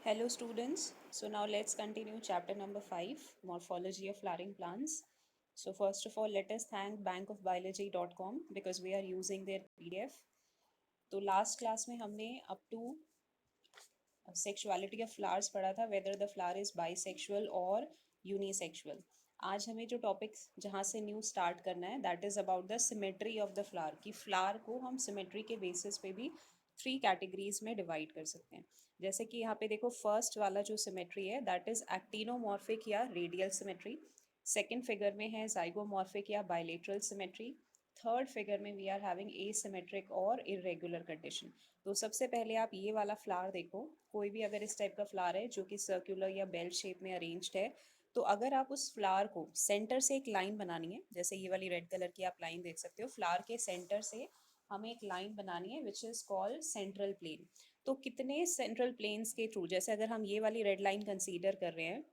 Hello students. So now let's continue chapter number 5, Morphology of Flowering Plants. So first of all, let us thank bankofbiology.com because we are using their PDF. तो last class में हमने up to sexuality of flowers पढ़ा था, whether the flower is bisexual और unisexual. आज हमें जो topic जहाँ से न्यू स्टार्ट करना है that is about the symmetry of the flower. कि फ्लावर को हम सिमेट्री के बेसिस पे भी 3 कैटेगरीज में डिवाइड कर सकते हैं. जैसे कि यहाँ पे देखो फर्स्ट वाला जो सिमेट्री है दैट इज़ एक्टिनोमॉर्फिक या रेडियल सिमेट्री. सेकेंड फिगर में है जाइगोमॉर्फिक या बायलेटरल सिमेट्री. थर्ड फिगर में वी आर हैविंग एसिमेट्रिक और इरेगुलर कंडीशन. तो सबसे पहले आप ये वाला फ्लावर देखो. कोई भी अगर इस टाइप का फ्लावर है जो कि सर्कुलर या बेल शेप में अरेंज्ड है, तो अगर आप उस फ्लावर को सेंटर से एक लाइन बनानी है, जैसे ये वाली रेड कलर की आप लाइन देख सकते हो, फ्लावर के सेंटर से हमें एक लाइन बनानी है which is called central plane. तो कितने सेंट्रल प्लेन्स के थ्रू, जैसे अगर हम ये वाली रेड लाइन कंसीडर कर रहे हैं,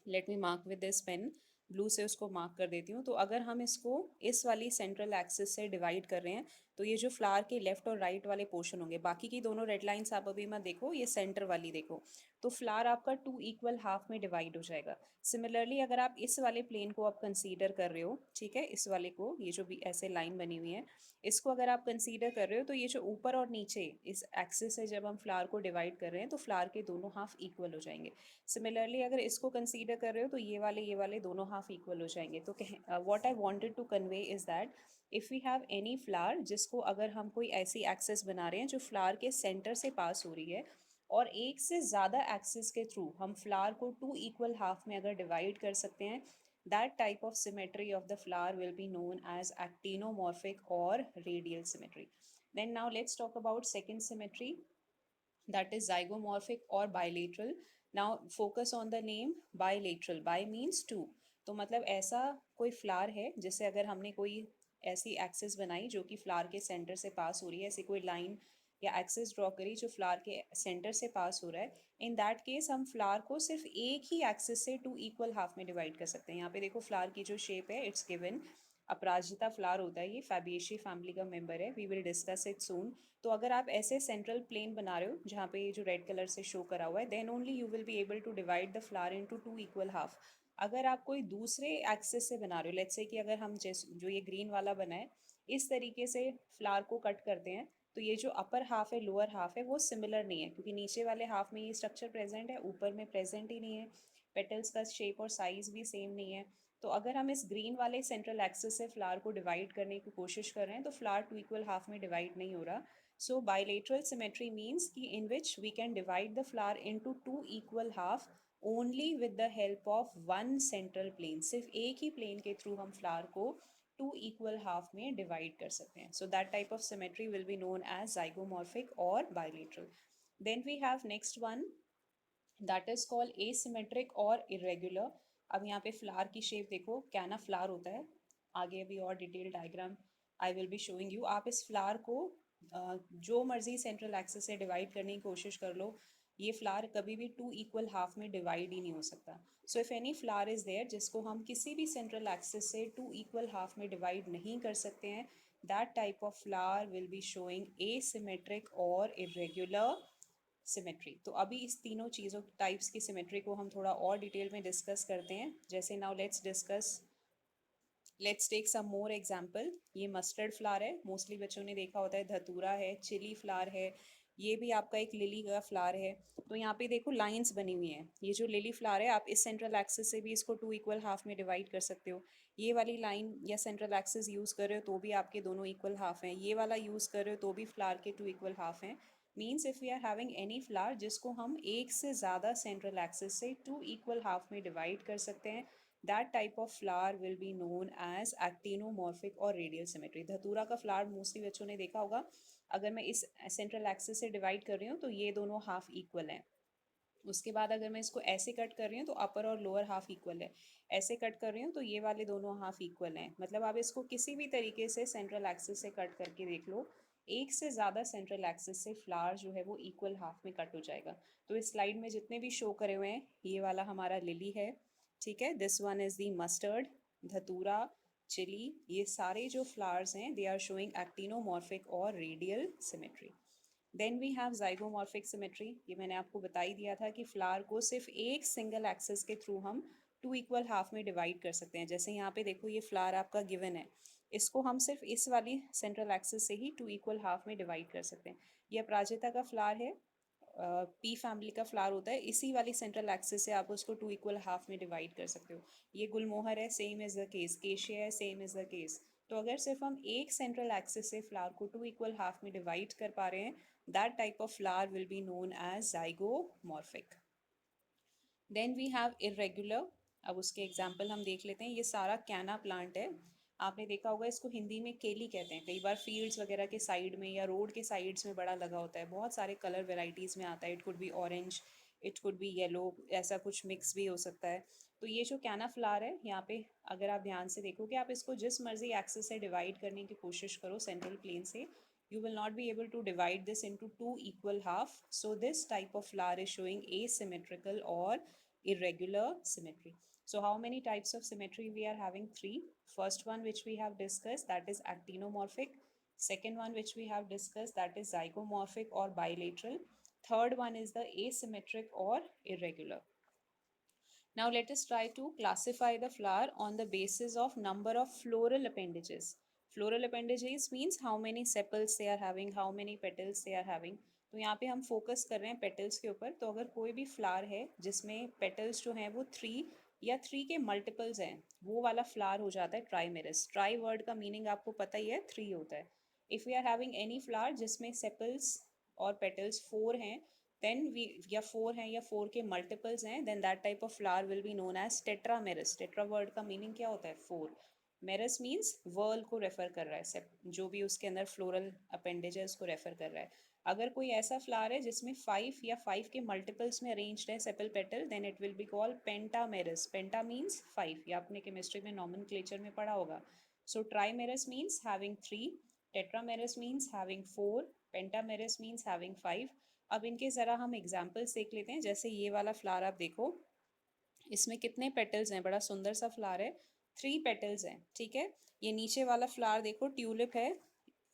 let me mark with this pen, blue से उसको मार्क कर देती हूँ. तो अगर हम इसको इस वाली सेंट्रल एक्सिस से डिवाइड कर रहे हैं, तो ये जो फ्लावर के लेफ्ट और राइट वाले पोर्शन होंगे, बाकी की दोनों रेड लाइंस आप अभी मत देखो, ये सेंटर वाली देखो, तो फ्लावर आपका 2 इक्वल हाफ में डिवाइड हो जाएगा. सिमिलरली अगर आप इस वाले प्लेन को आप कंसीडर कर रहे हो, ठीक है, इस वाले को, ये जो भी ऐसे लाइन बनी हुई है, इसको अगर आप कंसीडर कर रहे हो, तो ये जो ऊपर और नीचे इस एक्सिस से जब हम फ्लावर को डिवाइड कर रहे हैं तो फ्लावर के दोनों हाफ इक्वल हो जाएंगे. सिमिलरली अगर इसको कंसीडर कर रहे हो तो ये वाले दोनों हाफ इक्वल हो जाएंगे. तो what I wanted to convey is that if we have any flower जिसको अगर हम कोई ऐसी एक्सेस बना रहे हैं जो फ्लावर के सेंटर से पास हो रही है, और एक से ज़्यादा एक्सिस के थ्रू हम फ्लावर को 2 इक्वल हाफ में अगर डिवाइड कर सकते हैं, that type of symmetry of the flower will be known as actinomorphic or radial symmetry. Then now let's talk about second symmetry, that is zygomorphic or bilateral. Now focus on the name bilateral. Bi means two. तो मतलब ऐसा कोई flower है जिससे अगर हमने कोई ऐसी एक्सिस बनाई जो कि फ्लावर के सेंटर से पास हो रही है, ऐसी कोई लाइन या एक्सिस ड्रॉ करी जो फ्लावर के सेंटर से पास हो रहा है, इन दैट केस हम फ्लावर को सिर्फ एक ही एक्सिस से 2 इक्वल हाफ में डिवाइड कर सकते हैं. यहाँ पे देखो फ्लावर की जो शेप है इट्स गिवन अपराजिता फ्लावर होता है, ये फैबिएशी फैमिली का मेंबर है, we will discuss it soon. तो अगर आप ऐसे सेंट्रल प्लेन बना रहे हो जहाँ पे ये जो रेड कलर से शो करा हुआ है, then only you will be able to divide the flower into 2 equal half. अगर आप कोई दूसरे एक्सिस से बना रहे हो, लेट्स से कि अगर हम जैसे जो ये ग्रीन वाला बना है इस तरीके से फ्लावर को कट करते हैं, तो ये जो अपर हाफ है लोअर हाफ है वो सिमिलर नहीं है, क्योंकि नीचे वाले हाफ में ये स्ट्रक्चर प्रेजेंट है, ऊपर में प्रेजेंट ही नहीं है. पेटल्स का शेप और साइज भी सेम नहीं है. तो अगर हम इस ग्रीन वाले सेंट्रल एक्सिस से फ्लावर को डिवाइड करने की कोशिश कर रहे हैं तो फ्लावर 2 इक्वल हाफ में डिवाइड नहीं हो रहा. So bilateral symmetry means कि in which we can divide the flower into 2 equal half only with the help of one central plane. सिर्फ एक ही plane के through हम flower को 2 equal half में divide कर सकते हैं. So that type of symmetry will be known as zygomorphic or bilateral. Then we have next one, that is called asymmetric और irregular. अब यहाँ पे फ्लावर की शेप देखो, क्या ना फ्लावर होता है, आगे अभी और detail diagram I will be showing you. आप इस फ्लावर को जो मर्जी सेंट्रल एक्सिस से डिवाइड करने की कोशिश कर लो, ये फ्लावर कभी भी 2 इक्वल हाफ में डिवाइड ही नहीं हो सकता. So if any flower is there जिसको हम किसी भी सेंट्रल एक्सिस से 2 इक्वल हाफ में डिवाइड नहीं कर सकते हैं, that type of flower will be showing asymmetric और इरेगुलर सिमेट्री. तो अभी इस तीनों चीज़ों टाइप्स की सिमेट्री को हम थोड़ा और डिटेल में डिस्कस करते हैं. जैसे now let's take some more example. ये मस्टर्ड फ्लावर है, मोस्टली बच्चों ने देखा होता है. धतूरा है, चिली फ्लावर है, ये भी आपका एक लिली का फ्लावर है. तो यहाँ पे देखो लाइंस बनी हुई हैं. ये जो लिली फ्लावर है आप इस सेंट्रल एक्सिस से भी इसको 2 इक्वल हाफ में डिवाइड कर सकते हो. ये वाली लाइन या सेंट्रल एक्सिस यूज़ कर रहे हो तो भी आपके दोनों इक्वल हाफ हैं. ये वाला यूज़ कर रहे हो तो भी फ्लावर के 2 इक्वल हाफ हैं. Means if we are having any flower जिसको हम एक से ज़्यादा सेंट्रल एक्सिस से 2 इक्वल हाफ में डिवाइड कर सकते हैं, that type of flower will be known as actinomorphic और radial symmetry. धतूरा का फ्लावर मोस्टली बच्चों ने देखा होगा. अगर मैं इस सेंट्रल एक्सिस से डिवाइड कर रही हूँ तो ये दोनों हाफ इक्वल हैं. उसके बाद अगर मैं इसको ऐसे कट कर रही हूँ तो अपर और लोअर हाफ इक्वल है. ऐसे कट कर रही हूँ तो ये वाले दोनों हाफ इक्वल हैं. मतलब आप इसको किसी भी तरीके से सेंट्रल एक्सिस से कट करके देख लो, एक से ज़्यादा सेंट्रल एक्सिस से फ्लावर जो है वो इक्वल हाफ में कट हो जाएगा. तो इस स्लाइड में जितने भी शो करे हुए हैं, ये वाला हमारा लिली है, ठीक है, this one is the mustard, dhatura, chilli, ये सारे जो फ्लावर्स हैं दे आर शोइंग एक्टिनोमॉर्फिक और radial symmetry. Then we have zygomorphic symmetry, ये मैंने आपको बता ही दिया था कि फ्लावर को सिर्फ एक सिंगल एक्सिस के थ्रू हम टू इक्वल हाफ में डिवाइड कर सकते हैं। जैसे यहाँ पे देखो ये फ्लावर आपका गिवन है, इसको हम सिर्फ इस वाली सेंट्रल एक्सिस से ही टू इक्वल हाफ में डिवाइड कर सकते हैं। ये अपराजिता का फ्लावर है, पी फैमिली का फ्लावर होता है, इसी वाली सेंट्रल एक्सिस से आप उसको टू इक्वल हाफ में डिवाइड कर सकते हो। ये गुलमोहर है, सेम इज द केस, केशिया है, सेम इज द केस। तो अगर सिर्फ हम एक सेंट्रल एक्सिस से फ्लावर को टू इक्वल हाफ में डिवाइड कर पा रहे हैं, that type of flower will be known as zygomorphic. Then we have irregular. अब उसके एग्जाम्पल हम देख लेते हैं। ये सारा कैना प्लांट है, आपने देखा होगा इसको हिंदी में केली कहते हैं। कई बार फील्ड्स वगैरह के साइड में या रोड के साइड्स में बड़ा लगा होता है, बहुत सारे कलर वेराइटीज़ में आता है। It could be orange, it could B yellow, ऐसा कुछ मिक्स भी हो सकता है। तो ये जो कैना फ्लावर है यहाँ पे, अगर आप ध्यान से देखोगे, आप इसको जिस मर्जी एक्सिस से डिवाइड करने की कोशिश करो सेंट्रल प्लेन से, you will not be able to divide this into two equal half. So this type of flower is showing asymmetrical or irregular symmetry. So how many types of symmetry we are having? Three. First one which we have discussed, that is actinomorphic. Second one which we have discussed, that is zygomorphic or bilateral. Third one is the asymmetric or irregular. Now let us try to classify the flower on the basis of number of floral appendages. Floral appendages means how many sepals they are having, how many petals they are having. तो यहाँ पे हम focus कर रहे हैं petals के ऊपर। तो अगर कोई भी फ्लावर है जिसमें पेटल्स जो हैं वो थ्री या थ्री के मल्टीपल्स हैं, वो वाला फ्लावर हो जाता है ट्राइमेरस। ट्राई वर्ड का मीनिंग आपको पता ही है, थ्री होता है। If we are having any flower जिसमें सेपल्स और पेटल्स फोर हैं, देन वी, या फोर हैं या फोर के मल्टीपल्स हैं, then that type of flower will be known as tetramerous. Tetra word का मीनिंग क्या होता है? फोर। मेरस मीन्स वर्ल को रेफर कर रहा है, जो भी उसके अंदर फ्लोरल अपेंडेज है उसको रेफर कर रहा है। अगर कोई ऐसा फ्लावर है जिसमें फाइव या फाइव के मल्टीपल्स में अरेंज्ड है sepal petal, then it will be called pentamerous. Penta means five, या आपने केमिस्ट्री में नॉमेनक्लेचर में पढ़ा होगा। So trimerous means having three, tetramerous means having four, pentamerous means having five. अब इनके ज़रा हम एग्जाम्पल्स देख लेते हैं। जैसे ये वाला फ्लावर आप देखो, इसमें कितने पेटल्स हैं? बड़ा सुंदर सा फ्लावर है, थ्री पेटल्स हैं, ठीक है। ये नीचे वाला फ्लावर देखो, ट्यूलिप है,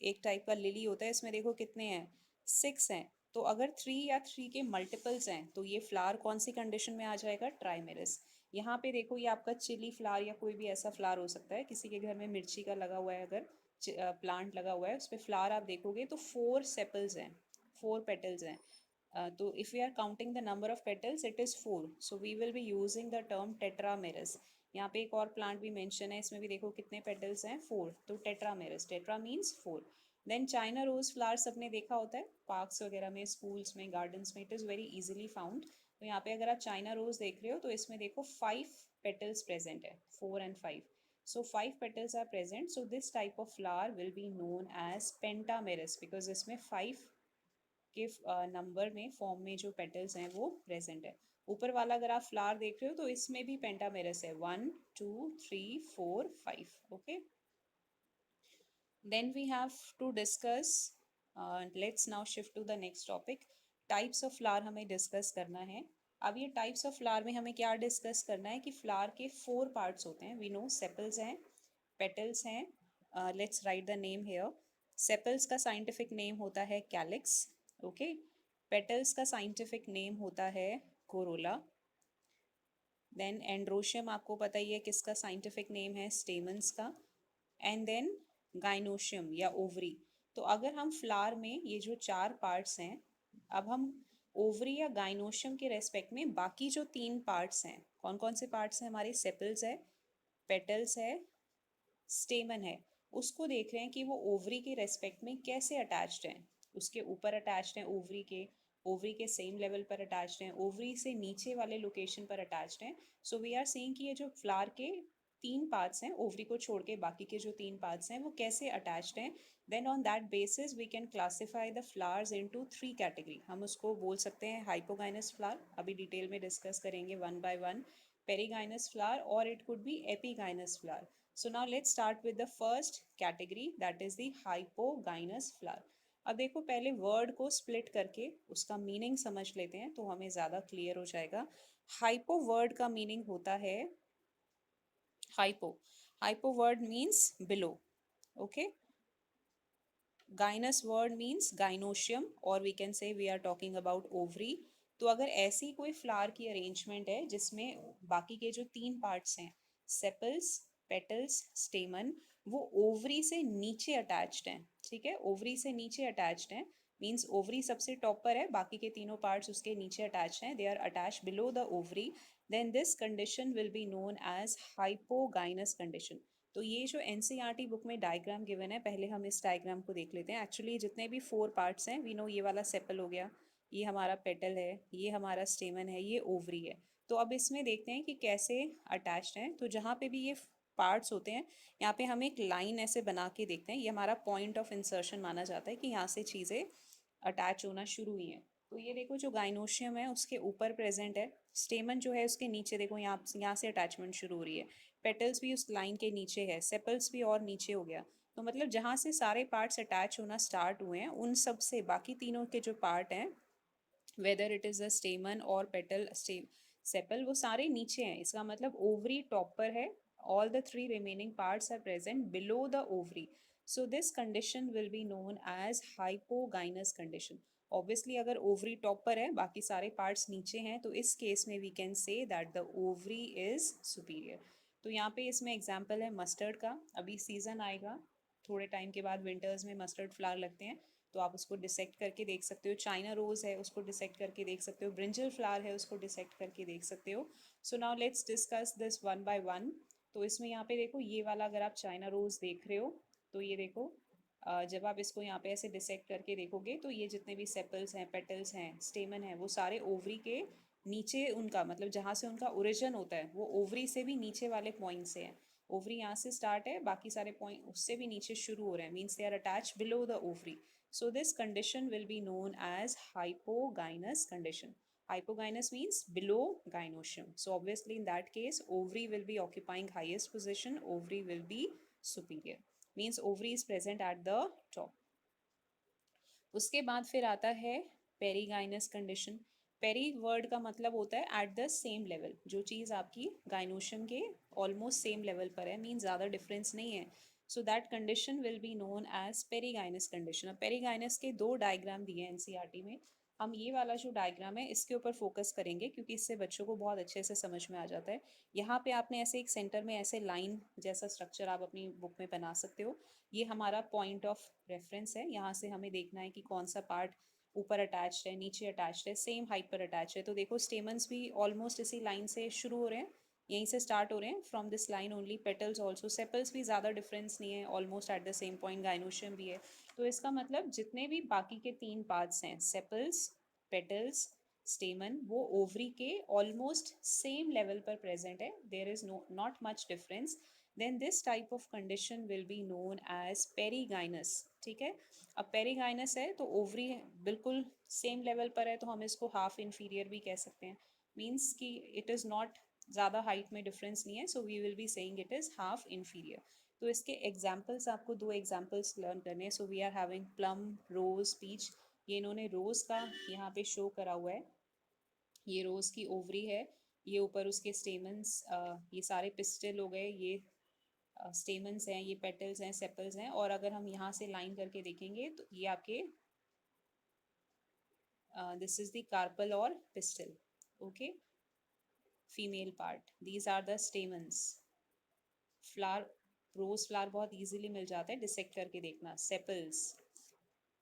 एक टाइप का लिली होता है, इसमें देखो कितने हैं? सिक्स हैं। तो अगर थ्री या थ्री के मल्टीपल्स हैं तो ये फ्लावर कौन सी कंडीशन में आ जाएगा? ट्राइमेरस। यहाँ पे देखो, ये आपका चिली फ्लावर या कोई भी ऐसा फ्लावर हो सकता है, किसी के घर में मिर्ची का लगा हुआ है, अगर प्लांट लगा हुआ है, उस पर फ्लावर आप देखोगे तो फोर सेपल्स हैं, फोर पेटल्स हैं। तो if we are counting the number of petals, it is four. So we will be using the term tetramerous. यहाँ पे एक और प्लांट भी मेंशन है, इसमें भी देखो कितने पेटल्स हैं? फोर। तो tetramerous, tetra means four. Then China rose flower सबने देखा होता है पार्क्स वगैरह में, स्कूल्स में, गार्डन्स में, it is very easily found. तो यहाँ पे अगर आप चाइना रोज देख रहे हो तो इसमें देखो फाइव पेटल्स प्रेजेंट है, four and five. So five petals are present. So this type of flower will be known as pentamerous because इसमें five के नंबर में, फॉर्म में जो पेटल्स हैं वो प्रेजेंट है। ऊपर वाला अगर आप फ्लावर देख रहे हो तो इसमें भी पेंटामेरस है, one two three four five. Okay, then we have to discuss, let's now shift to the next topic. Types of flower हमें डिस्कस करना है। अब ये टाइप्स ऑफ फ्लावर में हमें क्या डिस्कस करना है कि फ्लावर के फोर पार्ट्स होते हैं। वी नो सेपल्स हैं, पेटल्स हैं, let's write the name here. Sepals का साइंटिफिक नेम होता है कैलिक्स, ओके। पेटल्स का साइंटिफिक नेम होता है कोरोला। देन एंड्रोशियम आपको पता ही है किसका साइंटिफिक नेम है? स्टेमन्स का। एंड देन गाइनोशियम या ओवरी। तो अगर हम फ्लावर में ये जो चार पार्ट्स हैं, अब हम ओवरी या गाइनोशियम के रेस्पेक्ट में बाकी जो तीन पार्ट्स हैं, कौन कौन से पार्ट्स हैं हमारे? सेपल्स है, पेटल्स है, स्टेमन है, उसको देख रहे हैं कि वो ओवरी के रेस्पेक्ट में कैसे अटैच्ड हैं। उसके ऊपर अटैच्ड हैं ओवरी के, ओवरी के सेम लेवल पर अटैच्ड हैं, ओवरी से नीचे वाले लोकेशन पर अटैच्ड हैं। सो वी आर सेइंग कि ये जो फ्लावर के तीन पार्ट्स हैं, ओवरी को छोड़ के बाकी के जो तीन पार्ट्स हैं वो कैसे अटैच्ड हैं। Then on that basis we can classify the flowers into three category. हम उसको बोल सकते हैं हाइपोगाइनस फ्लावर, अभी डिटेल में डिस्कस करेंगे one by one. Perigynous flower, और it could be epigynous flower. So now let's start with the first category, that is the hypogynous flower. अब देखो, पहले वर्ड को स्प्लिट करके उसका मीनिंग समझ लेते हैं तो हमें ज़्यादा क्लियर हो जाएगा। हाइपो वर्ड का मीनिंग होता है hypo, hypo word means below, okay. Gynous word means gynoecium और we can say we are talking about ovary. तो अगर ऐसी कोई फ्लावर की अरेंजमेंट है जिसमें बाकी के जो तीन पार्ट्स हैं, सेपल्स, पेटल्स, स्टेमन, वो ओवरी से नीचे अटैच्ड हैं, ठीक है, ओवरी से नीचे अटैच्ड हैं, मीन्स ओवरी सबसे टॉप पर है, बाकी के तीनों पार्ट्स उसके नीचे अटैच हैं, they are attach below the ovary, then this condition will be known as hypogynous condition. तो ये जो एनसीईआरटी बुक में डायग्राम गिवन है, पहले हम इस डायग्राम को देख लेते हैं। एक्चुअली जितने भी फोर पार्ट्स हैं, वी नो ये वाला सेपल हो गया, ये हमारा पेटल है, ये हमारा स्टेमन है, ये ओवरी है। तो अब इसमें देखते हैं कि कैसे अटैच्ड हैं। तो जहाँ पे भी ये पार्ट्स होते हैं, यहाँ पे हम एक लाइन ऐसे बना के देखते हैं, ये हमारा पॉइंट ऑफ इंसर्शन माना जाता है कि यहाँ से चीज़ें अटैच होना शुरू हुई हैं। तो ये देखो जो गाइनोशियम है उसके ऊपर प्रेजेंट है, स्टेमन जो है उसके नीचे देखो, यहाँ से अटैचमेंट शुरू हो रही है, पेटल्स भी उस लाइन के नीचे है, सेपल्स भी और नीचे हो गया। तो मतलब जहाँ से सारे पार्ट्स अटैच होना स्टार्ट हुए हैं, उन सब से बाकी तीनों के जो पार्ट हैं, वेदर इट इज़ अ स्टेमन और पेटल सेपल, वो सारे नीचे हैं। इसका मतलब ओवरी टॉप पर है, all the three remaining parts are present below the ovary. So this condition will be known as hypogynous condition. Obviously अगर ओवरी टॉप पर है, बाकी सारे पार्ट्स नीचे हैं, तो इस केस में we can say that the ovary is superior. तो यहाँ पे इसमें एग्जाम्पल है मस्टर्ड का, अभी सीजन आएगा थोड़े टाइम के बाद, विंटर्स में मस्टर्ड फ्लावर लगते हैं, तो आप उसको डिसेक्ट करके देख सकते हो। चाइना रोज़ है, उसको डिसेक्ट करके देख सकते हो। ब्रिंजल फ्लावर है, उसको डिसेक्ट करके देख सकते हो। So now let's discuss this one by one. तो इसमें यहाँ पे देखो, ये वाला अगर आप चाइना रोज़ देख रहे हो, तो ये देखो, जब आप इसको यहाँ पे ऐसे डिसेक्ट करके देखोगे, तो ये जितने भी सेपल्स हैं, पेटल्स हैं, स्टेमन है, वो सारे ओवरी के नीचे, उनका मतलब जहाँ से उनका ओरिजिन होता है, वो ओवरी से भी नीचे वाले पॉइंट से है। ओवरी यहाँ से स्टार्ट है, बाकी सारे पॉइंट उससे भी नीचे शुरू हो रहे हैं, means they are attach below the ovary. So this condition will be known as hypogynous condition. Hypogynous means below gynoecium. So obviously in that case, ovary will be occupying highest position, ovary will be superior. Means ovary is present at the top. उसके बाद फिर आता है perigynous condition. Peri word का मतलब होता है eight the same level, जो चीज़ आपकी गाइनोशियम के ऑलमोस्ट सेम लेवल पर है, मीन ज़्यादा डिफरेंस नहीं है। So that condition will be known as perigynous condition. अब पेरीगाइनस के दो डायग्राम दिए हैं एनसीईआरटी में, हम ये वाला जो डायग्राम है इसके ऊपर फोकस करेंगे, क्योंकि इससे बच्चों को बहुत अच्छे से समझ में आ जाता है। यहाँ पे आपने ऐसे एक सेंटर में ऐसे लाइन जैसा स्ट्रक्चर आप अपनी बुक में बना सकते हो। ये हमारा पॉइंट ऑफ रेफरेंस है, यहाँ से हमें देखना है कि कौन सा पार्ट ऊपर अटैच्ड है, नीचे अटैच्ड है, सेम हाइट पर अटैच है। तो देखो स्टेमन्स भी ऑलमोस्ट इसी लाइन से शुरू हो रहे हैं, यहीं से स्टार्ट हो रहे हैं, from this line only. Petals also, sepals भी ज़्यादा डिफरेंस नहीं है, almost eight the same point. Gynoecium भी है। तो इसका मतलब जितने भी बाकी के तीन पार्ट्स हैं, सेपल्स, पेटल्स, स्टेमन, वो ओवरी के ऑलमोस्ट सेम लेवल पर प्रेजेंट है, there is no not much difference, then this type of condition will be known as perigynous। ठीक है, अब पेरीगाइनस है तो ओवरी बिल्कुल सेम लेवल पर है, तो हम इसको हाफ इन्फीरियर भी कह सकते हैं, मीन्स कि इट इज़ नॉट ज़्यादा हाइट में डिफरेंस नहीं है, so we will be saying it is half inferior. तो इसके एग्जाम्पल्स, आपको दो एग्जाम्पल्स लर्न करने हैं। So we are having plum, rose, peach. ये इन्होंने रोज़ का यहाँ पे शो करा हुआ है, ये रोज़ की ओवरी है, ये ऊपर उसके स्टेमन्स, ये सारे पिस्टल हो गए, ये स्टेमन्स हैं, ये पेटल्स हैं, सेपल्स हैं, और अगर हम यहाँ से लाइन करके देखेंगे तो ये आपके दिस इज द कार्पल और pistil, okay, female part, these are the stamens. Flower, rose flower बहुत इजीली मिल जाता है, डिसेक्ट करके देखना, सेपल्स,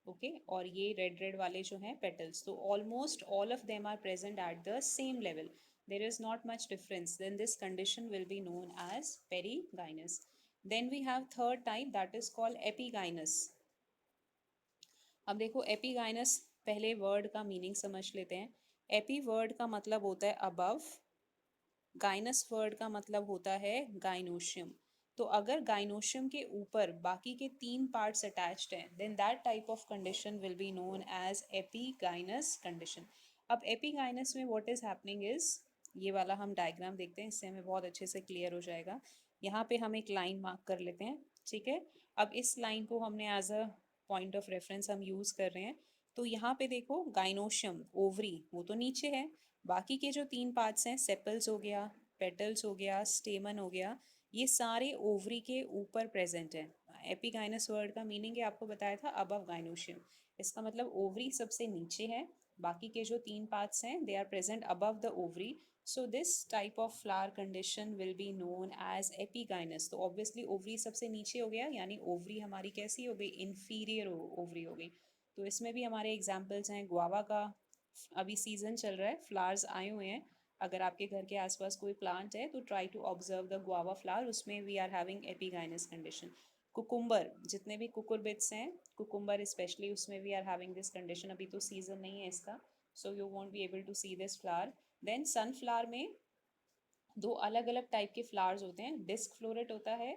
ओके, और ये रेड रेड वाले जो हैं पेटल्स। तो almost all of them are present at the same level, there is not much difference, then this condition will be known as perigynous. Then we have third type, that is called epigynous। अब देखो epigynous, पहले word का meaning समझ लेते हैं। AP word का मतलब होता है अबव, गाइनस वर्ड का मतलब होता है गाइनोशियम। तो अगर गाइनोशियम के ऊपर बाकी के तीन पार्ट्स अटैच्ड हैं, then that type of condition will be known as epigynous condition. अब एपीगाइनस में व्हाट इज हैपनिंग इज, ये वाला हम डायग्राम देखते हैं, इससे हमें बहुत अच्छे से क्लियर हो जाएगा। यहाँ पे हम एक लाइन मार्क कर लेते हैं, ठीक है। अब इस लाइन को हमने as a point of reference हम यूज़ कर रहे हैं। तो यहाँ पे देखो गाइनोशियम, ओवरी, वो तो नीचे है, बाकी के जो तीन पार्ट्स हैं, सेपल्स हो गया, पेटल्स हो गया, स्टेमन हो गया, ये सारे ओवरी के ऊपर प्रेजेंट हैं। एपिगाइनस वर्ड का मीनिंग है आपको बताया था अबव गाइनोशियम। इसका मतलब ओवरी सबसे नीचे है, बाकी के जो 3 पार्ट्स हैं they are present above the ovary. So this type of flower condition will be known as epigynous. तो ऑब्वियसली ओवरी सबसे नीचे हो गया, यानी ओवरी हमारी कैसी हो गई, इंफीरियर ओवरी हो गई। तो इसमें भी हमारे एग्जाम्पल्स हैं गुआवा का, अभी सीजन चल रहा है, फ्लावर्स आए हुए हैं। अगर आपके घर के आसपास कोई प्लांट है तो try to observe the guava flower, उसमें we are having epigynous condition. Cucumber, जितने भी कुकुरबिट्स हैं, कुकुम्बर स्पेशली, उसमें we are having this condition. अभी तो सीजन नहीं है इसका, so you won't be able to see this flower. Then sunflower में दो अलग अलग टाइप के फ्लावर्स होते हैं, डिस्क फ्लोरेट होता है,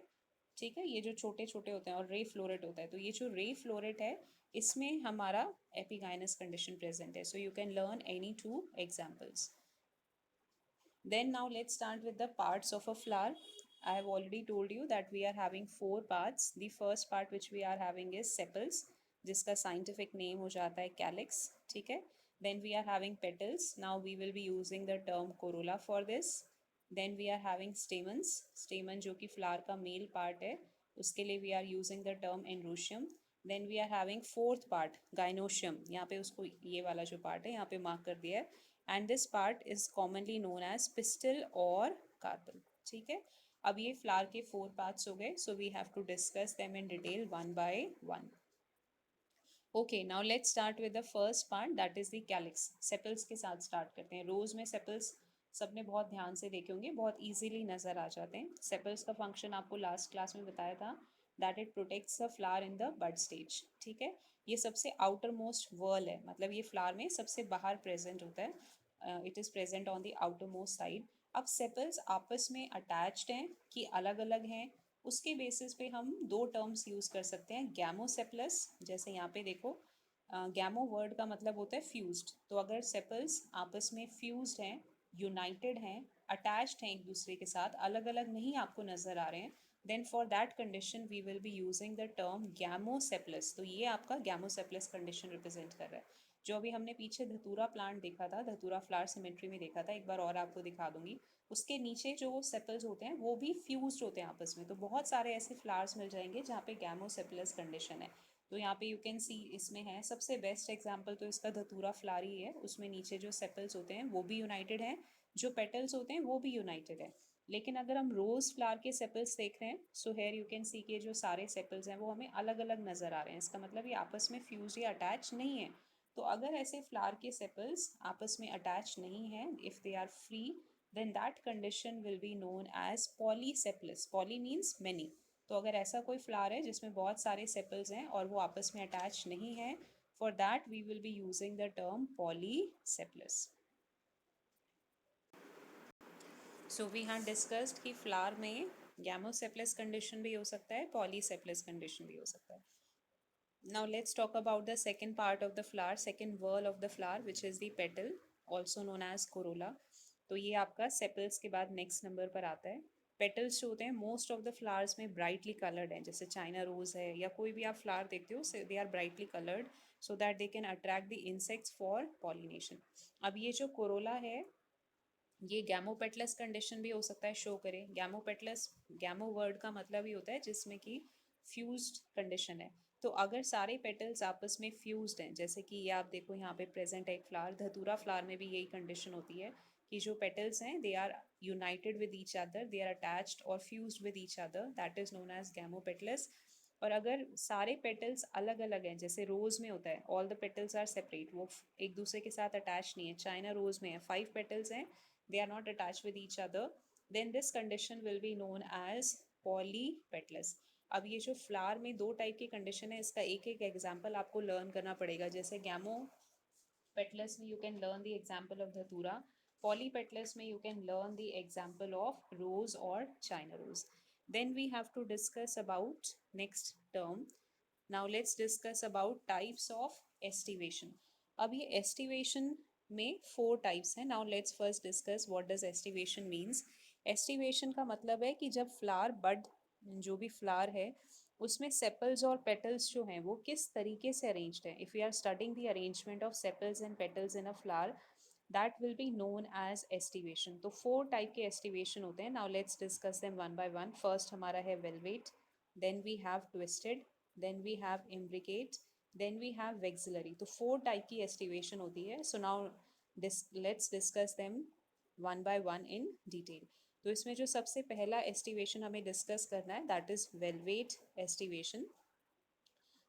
ठीक है, ये जो छोटे छोटे होते हैं, और रे फ्लोरेट होता है। तो ये जो रे फ्लोरेट है इसमें हमारा एपिगाइनस कंडीशन प्रेजेंट है। So you can learn any two examples. Then now let's start with the parts of a flower. I have already told you that we are having 4 parts. The first part which we are having is sepals, जिसका scientific name हो जाता है calyx, ठीक है. Then we are having petals. Now we will be using the term corolla for this. Then we are having stamens. Stamen जो कि flower का male part है, उसके लिए we are using the term androecium. Then we are having fourth part, gynoecium. यहाँ पे उसको ये वाला जो part है यहाँ पे mark कर दिया है, and this part is commonly known as pistil और कार्पल, ठीक है. अब ये फ्लावर के 4 पार्ट्स हो गए, so we have to discuss them in detail one by one. Okay, now let's start with the first part, that is the calyx. Sepals के साथ स्टार्ट करते हैं. रोज में सेपल्स सबने बहुत ध्यान से देखे होंगे, बहुत इजीली नजर आ जाते हैं. सेपल्स का फंक्शन आपको लास्ट क्लास में बताया था, that it protects the flower in the bud stage, ठीक है. ये सबसे आउटर मोस्ट वर्ल है, मतलब ये फ्लावर में सबसे बाहर प्रेजेंट होता है. It is present on the outer most side. अब सेपल्स आपस में अटैच्ड हैं कि अलग अलग हैं, उसके बेसिस पे हम दो टर्म्स यूज़ कर सकते हैं. गैमोसेपलस, जैसे यहाँ पे देखो, गैमो वर्ड का मतलब होता है फ्यूज्ड. तो अगर सेपल्स आपस में फ्यूज्ड हैं, यूनाइटेड हैं, अटैच्ड हैं एक दूसरे के साथ, अलग अलग नहीं आपको नज़र आ रहे हैं, then for that condition we will be using the term gamosepalous. तो ये आपका गैमोसेपलस कंडीशन रिप्रेजेंट कर रहा है. जो अभी हमने पीछे धतूरा प्लांट देखा था, धतूरा फ्लावर सिमेट्री में देखा था, एक बार और आपको दिखा दूंगी. उसके नीचे जो सेपल्स होते हैं वो भी फ्यूज्ड होते हैं आपस में. तो बहुत सारे ऐसे फ्लावर्स मिल जाएंगे जहाँ पे गैमोसेपलस कंडीशन है. तो यहाँ पे यू कैन सी, इसमें है सबसे बेस्ट एग्जांपल तो इसका धतूरा फ्लावर ही है. उसमें नीचे जो सेपल्स होते हैं वो भी यूनाइटेड हैं, जो पेटल्स होते हैं वो भी यूनाइटेड है. लेकिन अगर हम रोज फ्लावर के सेपल्स देख रहे हैं, सो हेयर यू कैन सी के जो सारे सेपल्स हैं वो हमें अलग अलग नज़र आ रहे हैं. इसका मतलब ये आपस में फ्यूज या अटैच नहीं है. तो अगर ऐसे फ्लावर के सेपल्स आपस में अटैच नहीं है, if they are free, then that condition will be known as polysepalous. Poly means many. तो अगर ऐसा कोई फ्लावर है जिसमें बहुत सारे सेपल्स हैं और वो आपस में अटैच नहीं है, for that we will be using the term polysepalous. So we have discussed कि फ्लावर में गैमोसेपलस कंडीशन भी हो सकता है, पॉलीसेपलस कंडीशन भी हो सकता है. Now let's talk about the second part of the flower, second whorl of the flower, which is the petal, also known as corolla. तो ये आपका सेपल्स के बाद नेक्स्ट नंबर पर आता है. पेटल्स जो होते हैं मोस्ट ऑफ द फ्लावर्स में ब्राइटली कलर्ड हैं, जैसे चाइना रोज है या कोई भी आप फ्लावर देखते हो, they are brightly coloured so that they can attract the insects for pollination. अब ये जो कोरोला है ये गैमोपेटलस कंडीशन भी हो सकता है शो करे. गैमोपेटलस, गैमो वर्ड का मतलब ही होता है जिसमें कि फ्यूज्ड कंडीशन है. तो अगर सारे पेटल्स आपस में फ्यूज्ड हैं, जैसे कि ये आप देखो यहाँ पे प्रेजेंट है एक फ्लावर, धतूरा फ्लावर में भी यही कंडीशन होती है कि जो पेटल्स हैं they are united with each other, they are attached और fused with each other, that is known as gamopetalous. और अगर सारे पेटल्स अलग अलग हैं, जैसे रोज में होता है all the petals are separate, वो एक दूसरे के साथ अटैच नहीं है. चाइना रोज में है 5 पेटल्स हैं, they are not attached with each other, then this condition will be known as polypetalous. अब ये जो फ्लावर में दो टाइप की कंडीशन है, इसका एक एक एग्जाम्पल आपको लर्न करना पड़ेगा. जैसे गैमो पेटलस में you can learn the example of dhatura, polypetalous में you can learn the example of rose और China rose. Then we have to discuss about next term. Now let's discuss about types of aestivation. अब ये aestivation में 4 types हैं. Now let's first discuss what does aestivation means. Aestivation का मतलब है कि जब फ्लावर बड, जो भी फ्लावर है उसमें सेपल्स और पेटल्स जो हैं वो किस तरीके से अरेंज्ड हैं. If you are studying the arrangement of sepals and petals in a flower, that will be known as aestivation. तो 4 टाइप के एस्टिवेशन होते हैं. Now let's discuss them one by one. First हमारा है valvate, then we have twisted, then we have imbricate, then we have vexillary. तो 4 type की estivation होती है. So now let's discuss them one by one in detail. तो इसमें जो सबसे पहला estivation हमें discuss करना है that is velvet estivation.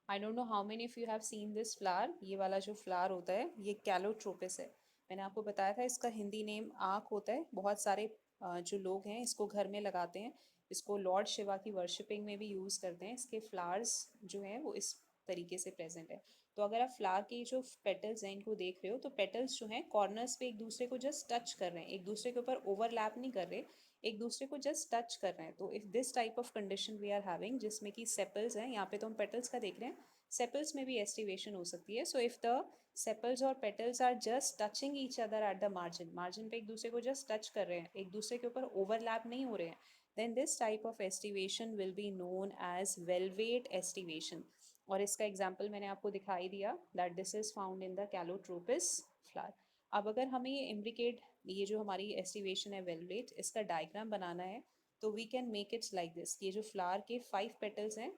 I don't know how many of you have seen this flower. ये वाला जो फ्लावर होता है ये कैलोट्रोपिस है. मैंने आपको बताया था इसका हिंदी नेम आँख होता है. बहुत सारे जो लोग हैं इसको घर में लगाते हैं. इसको लॉर्ड शिवा की वर्शिपिंग में भी यूज़ करते हैं. इसके फ्लावर्स जो हैं वो इस तरीके से प्रेजेंट है. तो अगर आप फ्लावर के जो पेटल्स हैं इनको देख रहे हो तो पेटल्स जो हैं कॉर्नर्स पे एक दूसरे को जस्ट टच कर रहे हैं, एक दूसरे के ऊपर ओवरलैप नहीं कर रहे, एक दूसरे को जस्ट टच कर रहे हैं. तो if this type of condition we are having जिसमें कि सेपल्स हैं, यहाँ पे तो हम पेटल्स का देख रहे हैं, सेपल्स में भी एस्टिवेशन हो सकती है. सो इफ द सेपल्स और petals are just touching each other at the margin, margin पे एक दूसरे को जस्ट टच कर रहे हैं, एक दूसरे के ऊपर ओवरलैप नहीं हो रहे हैं, then this type of estivation will be known as velvet estivation. और इसका एग्जाम्पल मैंने आपको दिखाई दिया that this is found in the calotropis flower. अब अगर हमें ये इम्ब्रिकेट, ये जो हमारी एस्टिवेशन है वेलवेट, इसका डायग्राम बनाना है तो we can make its like this. ये जो फ्लावर के 5 पेटल्स हैं,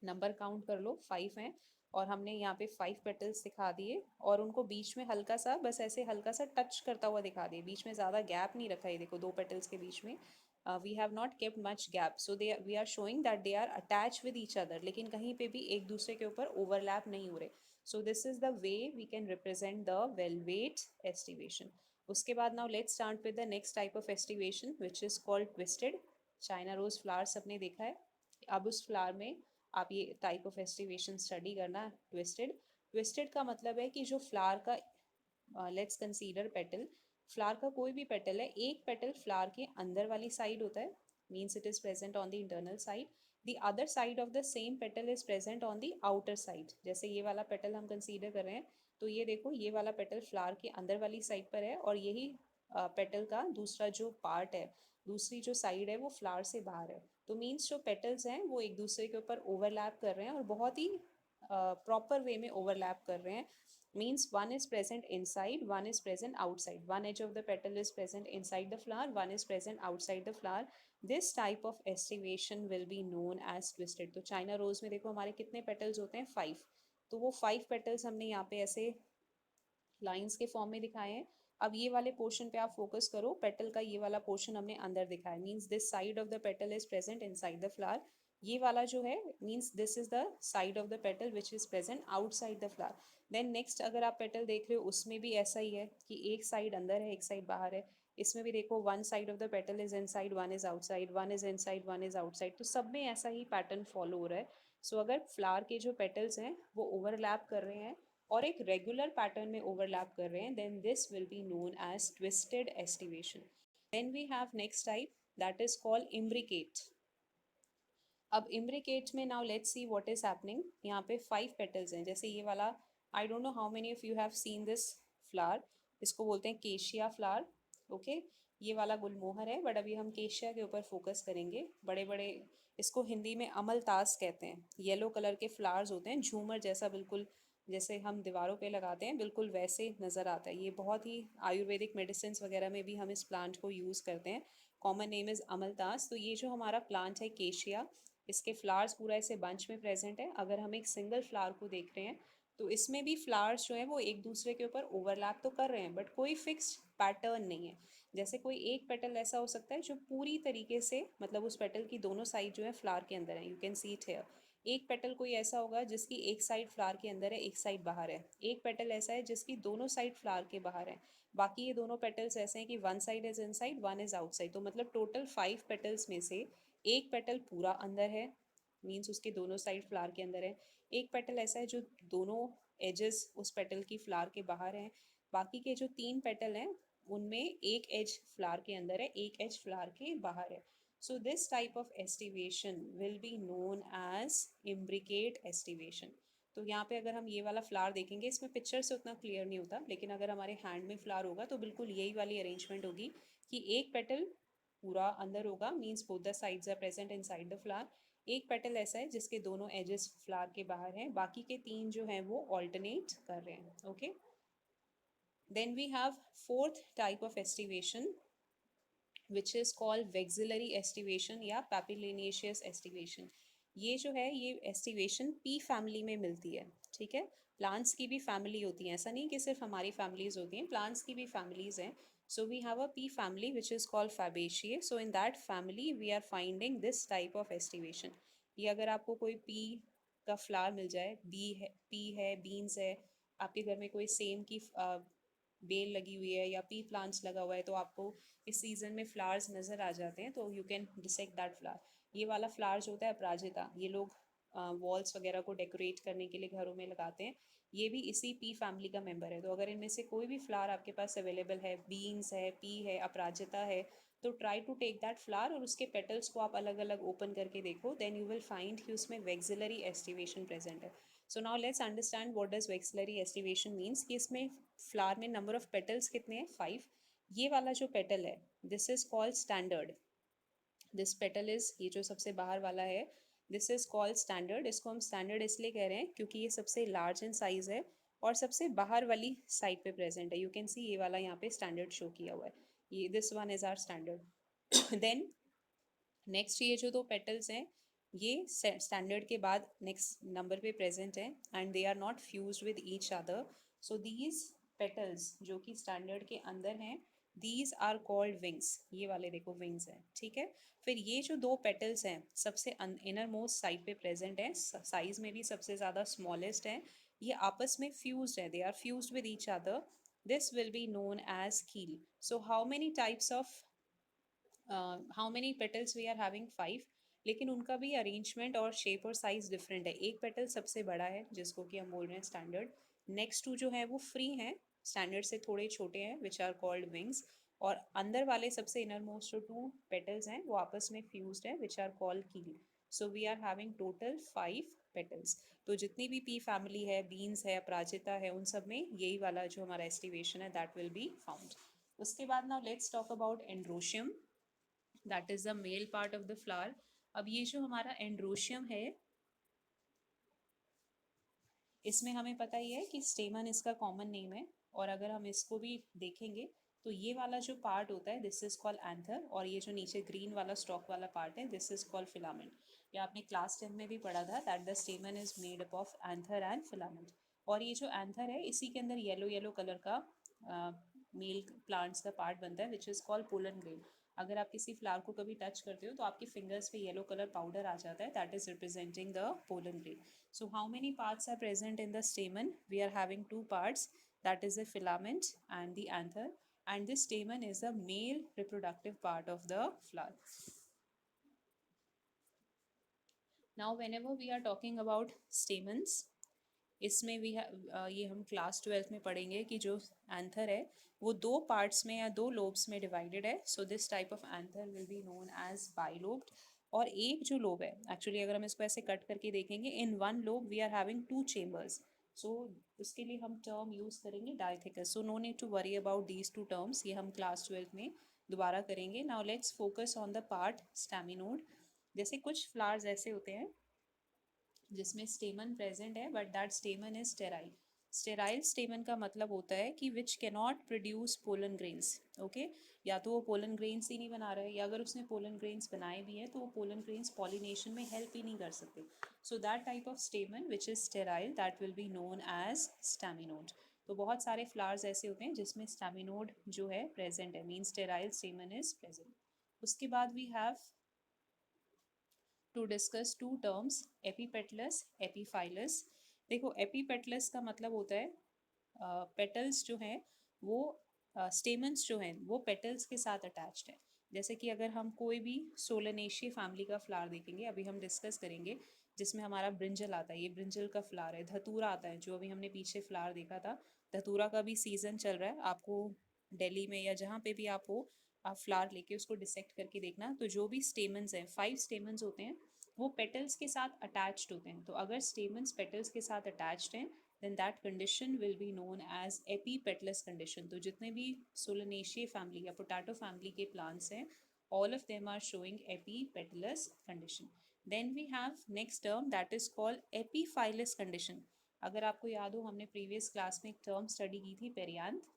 नंबर काउंट कर लो 5 हैं, और हमने यहाँ पे 5 पेटल्स दिखा दिए और उनको बीच में हल्का सा, बस ऐसे हल्का सा टच करता हुआ दिखा दिए. बीच में ज़्यादा गैप नहीं रखा है. देखो 2 पेटल्स के बीच में we have not kept much gap, so they we are showing that they are attach with each other, लेकिन कहीं पे भी एक दूसरे के ऊपर ओवरलैप नहीं हो रहे. So this is the way we can represent the valvate aestivation. उसके बाद now let's start with the next type of aestivation which is called twisted. China rose flower सबने देखा है. अब उस फ्लावर में आप ये टाइप ऑफ एस्टिवेशन स्टडी करना. ट्विस्टेड, ट्विस्टेड का मतलब है कि जो फ्लावर का, लेट्स कंसीडर पेटल, फ्लावर का कोई भी पेटल है, एक पेटल फ्लावर के अंदर वाली साइड होता है, means it is present on the internal side. The other side of the same petal is present on the outer side. जैसे ये वाला पेटल हम कंसीडर कर रहे हैं तो ये देखो ये वाला पेटल फ्लावर के अंदर वाली साइड पर है और यही पेटल का दूसरा जो पार्ट है, दूसरी जो साइड है वो फ्लावर से बाहर है. तो मीन्स जो पेटल्स हैं वो एक दूसरे के ऊपर ओवरलैप कर रहे हैं और बहुत ही प्रॉपर वे में ओवरलैप कर रहे हैं. Means one is present inside, one is present outside, one edge of the petal is present inside the flower, one is present outside the flower. This type of aestivation will be known as twisted. तो China rose में देखो हमारे कितने petals होते हैं, 5. तो वो 5 petals हमने यहाँ पे ऐसे लाइंस के फॉर्म में दिखाए हैं. अब ये वाले पोर्शन पे आप फोकस करो. पेटल का ये वाला पोर्शन हमने अंदर दिखाया, means this side of the petal is present inside the flower. ये वाला जो है means this is the side of the petal which is present outside the flower. Then next अगर आप पेटल देख रहे हो उसमें भी ऐसा ही है कि एक साइड अंदर है एक साइड बाहर है. इसमें भी देखो one side of the petal is inside, one is outside, one is inside, one is outside. तो सब में ऐसा ही पैटर्न फॉलो हो रहा है. सो अगर फ्लावर के जो पेटल्स हैं वो ओवरलैप कर रहे हैं और एक रेगुलर पैटर्न में ओवरलैप कर रहे हैं, then this will be known as twisted aestivation. Then we have next type that is called imbricate. अब इम्ब्रिकेट में now let's see what is happening. यहाँ पे 5 पेटल्स हैं. जैसे ये वाला, I don't know how many of you have seen this flower. इसको बोलते हैं केशिया फ्लावर. ओके, ये वाला गुलमोहर है बट अभी हम केशिया के ऊपर फोकस करेंगे. बड़े बड़े, इसको हिंदी में अमलतास कहते हैं. येलो कलर के फ्लावर्स होते हैं, झूमर जैसा, बिल्कुल जैसे हम दीवारों पे लगाते हैं बिल्कुल वैसे नज़र आता है. ये बहुत ही आयुर्वेदिक मेडिसिन वगैरह में भी हम इस प्लांट को यूज़ करते हैं. कॉमन नेम इज़ अमलतास. तो ये जो हमारा प्लांट है केशिया, इसके फ्लावर्स पूरा ऐसे बंच में प्रेजेंट है. अगर हम एक सिंगल फ्लावर को देख रहे हैं तो इसमें भी फ्लावर्स जो है वो एक दूसरे के ऊपर ओवरलैप तो कर रहे हैं बट कोई फिक्स्ड पैटर्न नहीं है. जैसे कोई एक पेटल ऐसा हो सकता है जो पूरी तरीके से, मतलब उस पेटल की दोनों साइड जो है फ्लावर के अंदर है, you can see it here. एक पेटल कोई ऐसा होगा जिसकी एक साइड फ्लावर के अंदर है एक साइड बाहर है. एक पेटल ऐसा है जिसकी दोनों साइड फ्लावर के बाहर है. बाकी ये दोनों पेटल्स ऐसे हैं कि one side is inside, one is outside. तो मतलब टोटल 5 पेटल्स में से एक पेटल पूरा अंदर है, मीन्स उसके दोनों साइड फ्लावर के अंदर है. एक पेटल ऐसा है जो दोनों एजेस उस पेटल की फ्लावर के बाहर हैं. बाकी के जो 3 पेटल हैं उनमें एक एज फ्लावर के अंदर है, एक एज फ्लावर के बाहर है. So this type of estivation will be known as imbricate estivation. तो यहाँ पे अगर हम ये वाला फ्लावर देखेंगे, इसमें पिक्चर से उतना क्लियर नहीं होता लेकिन अगर हमारे हैंड में फ्लावर होगा तो बिल्कुल यही वाली अरेंजमेंट होगी कि एक पेटल पूरा अंदर होगा, means both the sides are present inside the flower. एक पेटल ऐसा है जिसके दोनों एजेस फ्लावर के बाहर हैं, बाकी के 3 जो हैं वो ऑल्टरनेट कर रहे हैं. Okay, then we have fourth type of aestivation which is called vexillary estivation या papilionaceous estivation. ये जो है ये एस्टिवेशन पी फैमिली में मिलती है, ठीक है। प्लांट्स की भी फैमिली होती है, ऐसा नहीं कि सिर्फ हमारी फैमिलीज होती हैं, प्लांट्स की भी फैमिलीज हैं। So we have a pea family which is called Fabaceae. So in that family we are finding this type of aestivation. ये अगर आपको कोई पी का फ्लावर मिल जाए, बी है, पी है, बीन्स है, आपके घर में कोई सेम की बेल लगी हुई है या पी प्लांट्स लगा हुआ है, तो आपको इस सीज़न में फ्लावर्स नज़र आ जाते हैं, तो you can dissect that flower. ये वाला फ्लावर जो होता है अपराजिता, ये लोग वॉल्स वगैरह को डेकोरेट करने के लिए घरों में लगाते हैं। ये भी इसी पी फैमिली का मेंबर है। तो अगर इनमें से कोई भी फ्लावर आपके पास अवेलेबल है, बीन्स है, पी है, अपराजिता है, तो try to take that flower और उसके पेटल्स को आप अलग अलग ओपन करके देखो, देन यू विल फाइंड कि उसमें वेक्सिलरी एस्टिवेशन प्रेजेंट है। So now let's understand what does vexillary aestivation means, कि इसमें फ्लावर में नंबर ऑफ पेटल्स कितने हैं, 5। ये वाला जो पेटल है, this is called standard. This petal is, ये जो सबसे बाहर वाला है, दिस इज कॉल्ड स्टैंडर्ड। इसको हम स्टैंडर्ड इसलिए कह रहे हैं क्योंकि ये सबसे लार्ज इन साइज है और सबसे बाहर वाली साइड पे प्रेजेंट है। यू कैन सी ये वाला यहाँ पे स्टैंडर्ड शो किया हुआ है, ये this one is are standard. Then next ये जो दो पेटल्स हैं, ये स्टैंडर्ड के बाद नेक्स्ट नंबर पे प्रेजेंट है and they are not fused with each other. So these petals जो कि स्टैंडर्ड के अंदर हैं, दीज आर कॉल्ड विंग्स। ये वाले देखो विंग्स हैं, ठीक है। फिर ये जो दो पेटल्स हैं सबसे इनर मोस्ट साइड पे प्रेजेंट हैं, साइज में भी सबसे ज़्यादा स्मॉलेस्ट हैं, ये आपस में फ्यूज्ड है, they are fused with each other. This will be known as keel. So how many types of, how many petals we are having, 5। लेकिन उनका भी अरेंजमेंट और शेप और साइज डिफरेंट है। एक पेटल सबसे बड़ा है जिसको कि हम बोल रहे हैं स्टैंडर्ड, नेक्स्ट टू जो है वो फ्री हैं, स्टैंडर्ड से थोड़े छोटे हैं, विच आर कॉल्ड विंग्स। और अंदर वाले सबसे इनर मोस्ट जो टू पेटल्स हैं वो आपस में फ्यूज्ड है, विच are called keel. So we are having total 5 petals. तो जितनी भी पी फैमिली है, बीन्स है, अपराजिता है, उन सब में यही वाला जो हमारा एस्टिवेशन है दैट विल बी फाउंड। उसके बाद now let's talk about androecium, that is the male part of the flower. अब ये जो हमारा एंड्रोशियम है, इसमें हमें पता ही है कि स्टेमन इसका कॉमन नेम है। और अगर हम इसको भी देखेंगे तो ये वाला जो पार्ट होता है दिस इज कॉल्ड एंथर, और ये जो नीचे ग्रीन वाला स्टॉक वाला पार्ट है दिस इज कॉल्ड फिलामेंट। ये आपने क्लास 10 में भी पढ़ा था that the स्टेमन is made up of anther and filament. और ये जो एंथर है इसी के अंदर येलो येलो कलर का मेल प्लांट्स का पार्ट बनता है which is called pollen grain. अगर आप किसी फ्लावर को कभी टच करते हो तो आपकी फिंगर्स पे येलो कलर पाउडर आ जाता है, that is representing the pollen grain. So how many parts are present in the stamen? We are having two parts, that is the filament and the anther, and this stamen is the male reproductive part of the flower. Now whenever we are talking about stamens, इसमें भी ये हम class 12 में पढ़ेंगे कि जो anther है वो दो पार्ट्स में या दो लोब्स में डिवाइडेड है। So this type of anther will be known as bilobed. और एक जो लोब है, एक्चुअली अगर हम इसको ऐसे कट करके देखेंगे, in one lobe we are having two chambers. So उसके लिए हम टर्म यूज़ करेंगे dithecous. So no need to worry about these two terms, ये हम क्लास 12 में दोबारा करेंगे। Now let's focus on the part staminode. जैसे कुछ फ्लावर्स ऐसे होते हैं जिसमें स्टेमन प्रेजेंट है but that stamen is sterile. Sterile stamen का मतलब होता है कि which can not produce pollen grains. Okay, या तो वो पोलन ग्रेन्स ही नहीं बना रहा है, या अगर उसने पोलन ग्रेन्स बनाए भी हैं तो वो पोलन ग्रेन्स पॉलिनेशन में हेल्प ही नहीं कर सकते। So that type of stamen which is sterile that will be known as staminode. तो बहुत सारे फ्लावर्स ऐसे होते हैं जिसमें स्टैमिनोड जो है प्रेजेंट है, mean sterile stamen is present. उसके बाद we have to discuss two terms, epipetalous, epiphyllous. देखो एपीपेटलस का मतलब होता है पेटल्स जो हैं वो, स्टेमन्स जो हैं वो पेटल्स के साथ अटैच्ड है। जैसे कि अगर हम कोई भी सोलनेशिए फैमिली का फ्लावर देखेंगे, अभी हम डिस्कस करेंगे, जिसमें हमारा ब्रिंजल आता है, ये ब्रिंजल का फ्लावर है। धतूरा आता है, जो अभी हमने पीछे फ्लावर देखा था, धतूरा का भी सीज़न चल रहा है। आपको दिल्ली में या जहाँ पे भी आप हो, आप फ्लावर लेके उसको डिसेक्ट करके देखना, तो जो भी स्टेमन्स हैं, 5 स्टेमन्स होते हैं, वो पेटल्स के साथ अटैच्ड होते हैं। तो अगर स्टेमन्स पेटल्स के साथ अटैच्ड हैं then that condition will be known as epipetalous condition। तो जितने भी सोलनेशिए फैमिली या पोटैटो फैमिली के प्लांट्स हैं, all of them are showing epipetalous condition। then we have next term that is called epiphylous condition। अगर आपको याद हो, हमने प्रीवियस क्लास में एक टर्म स्टडी की थी पेरियांथ।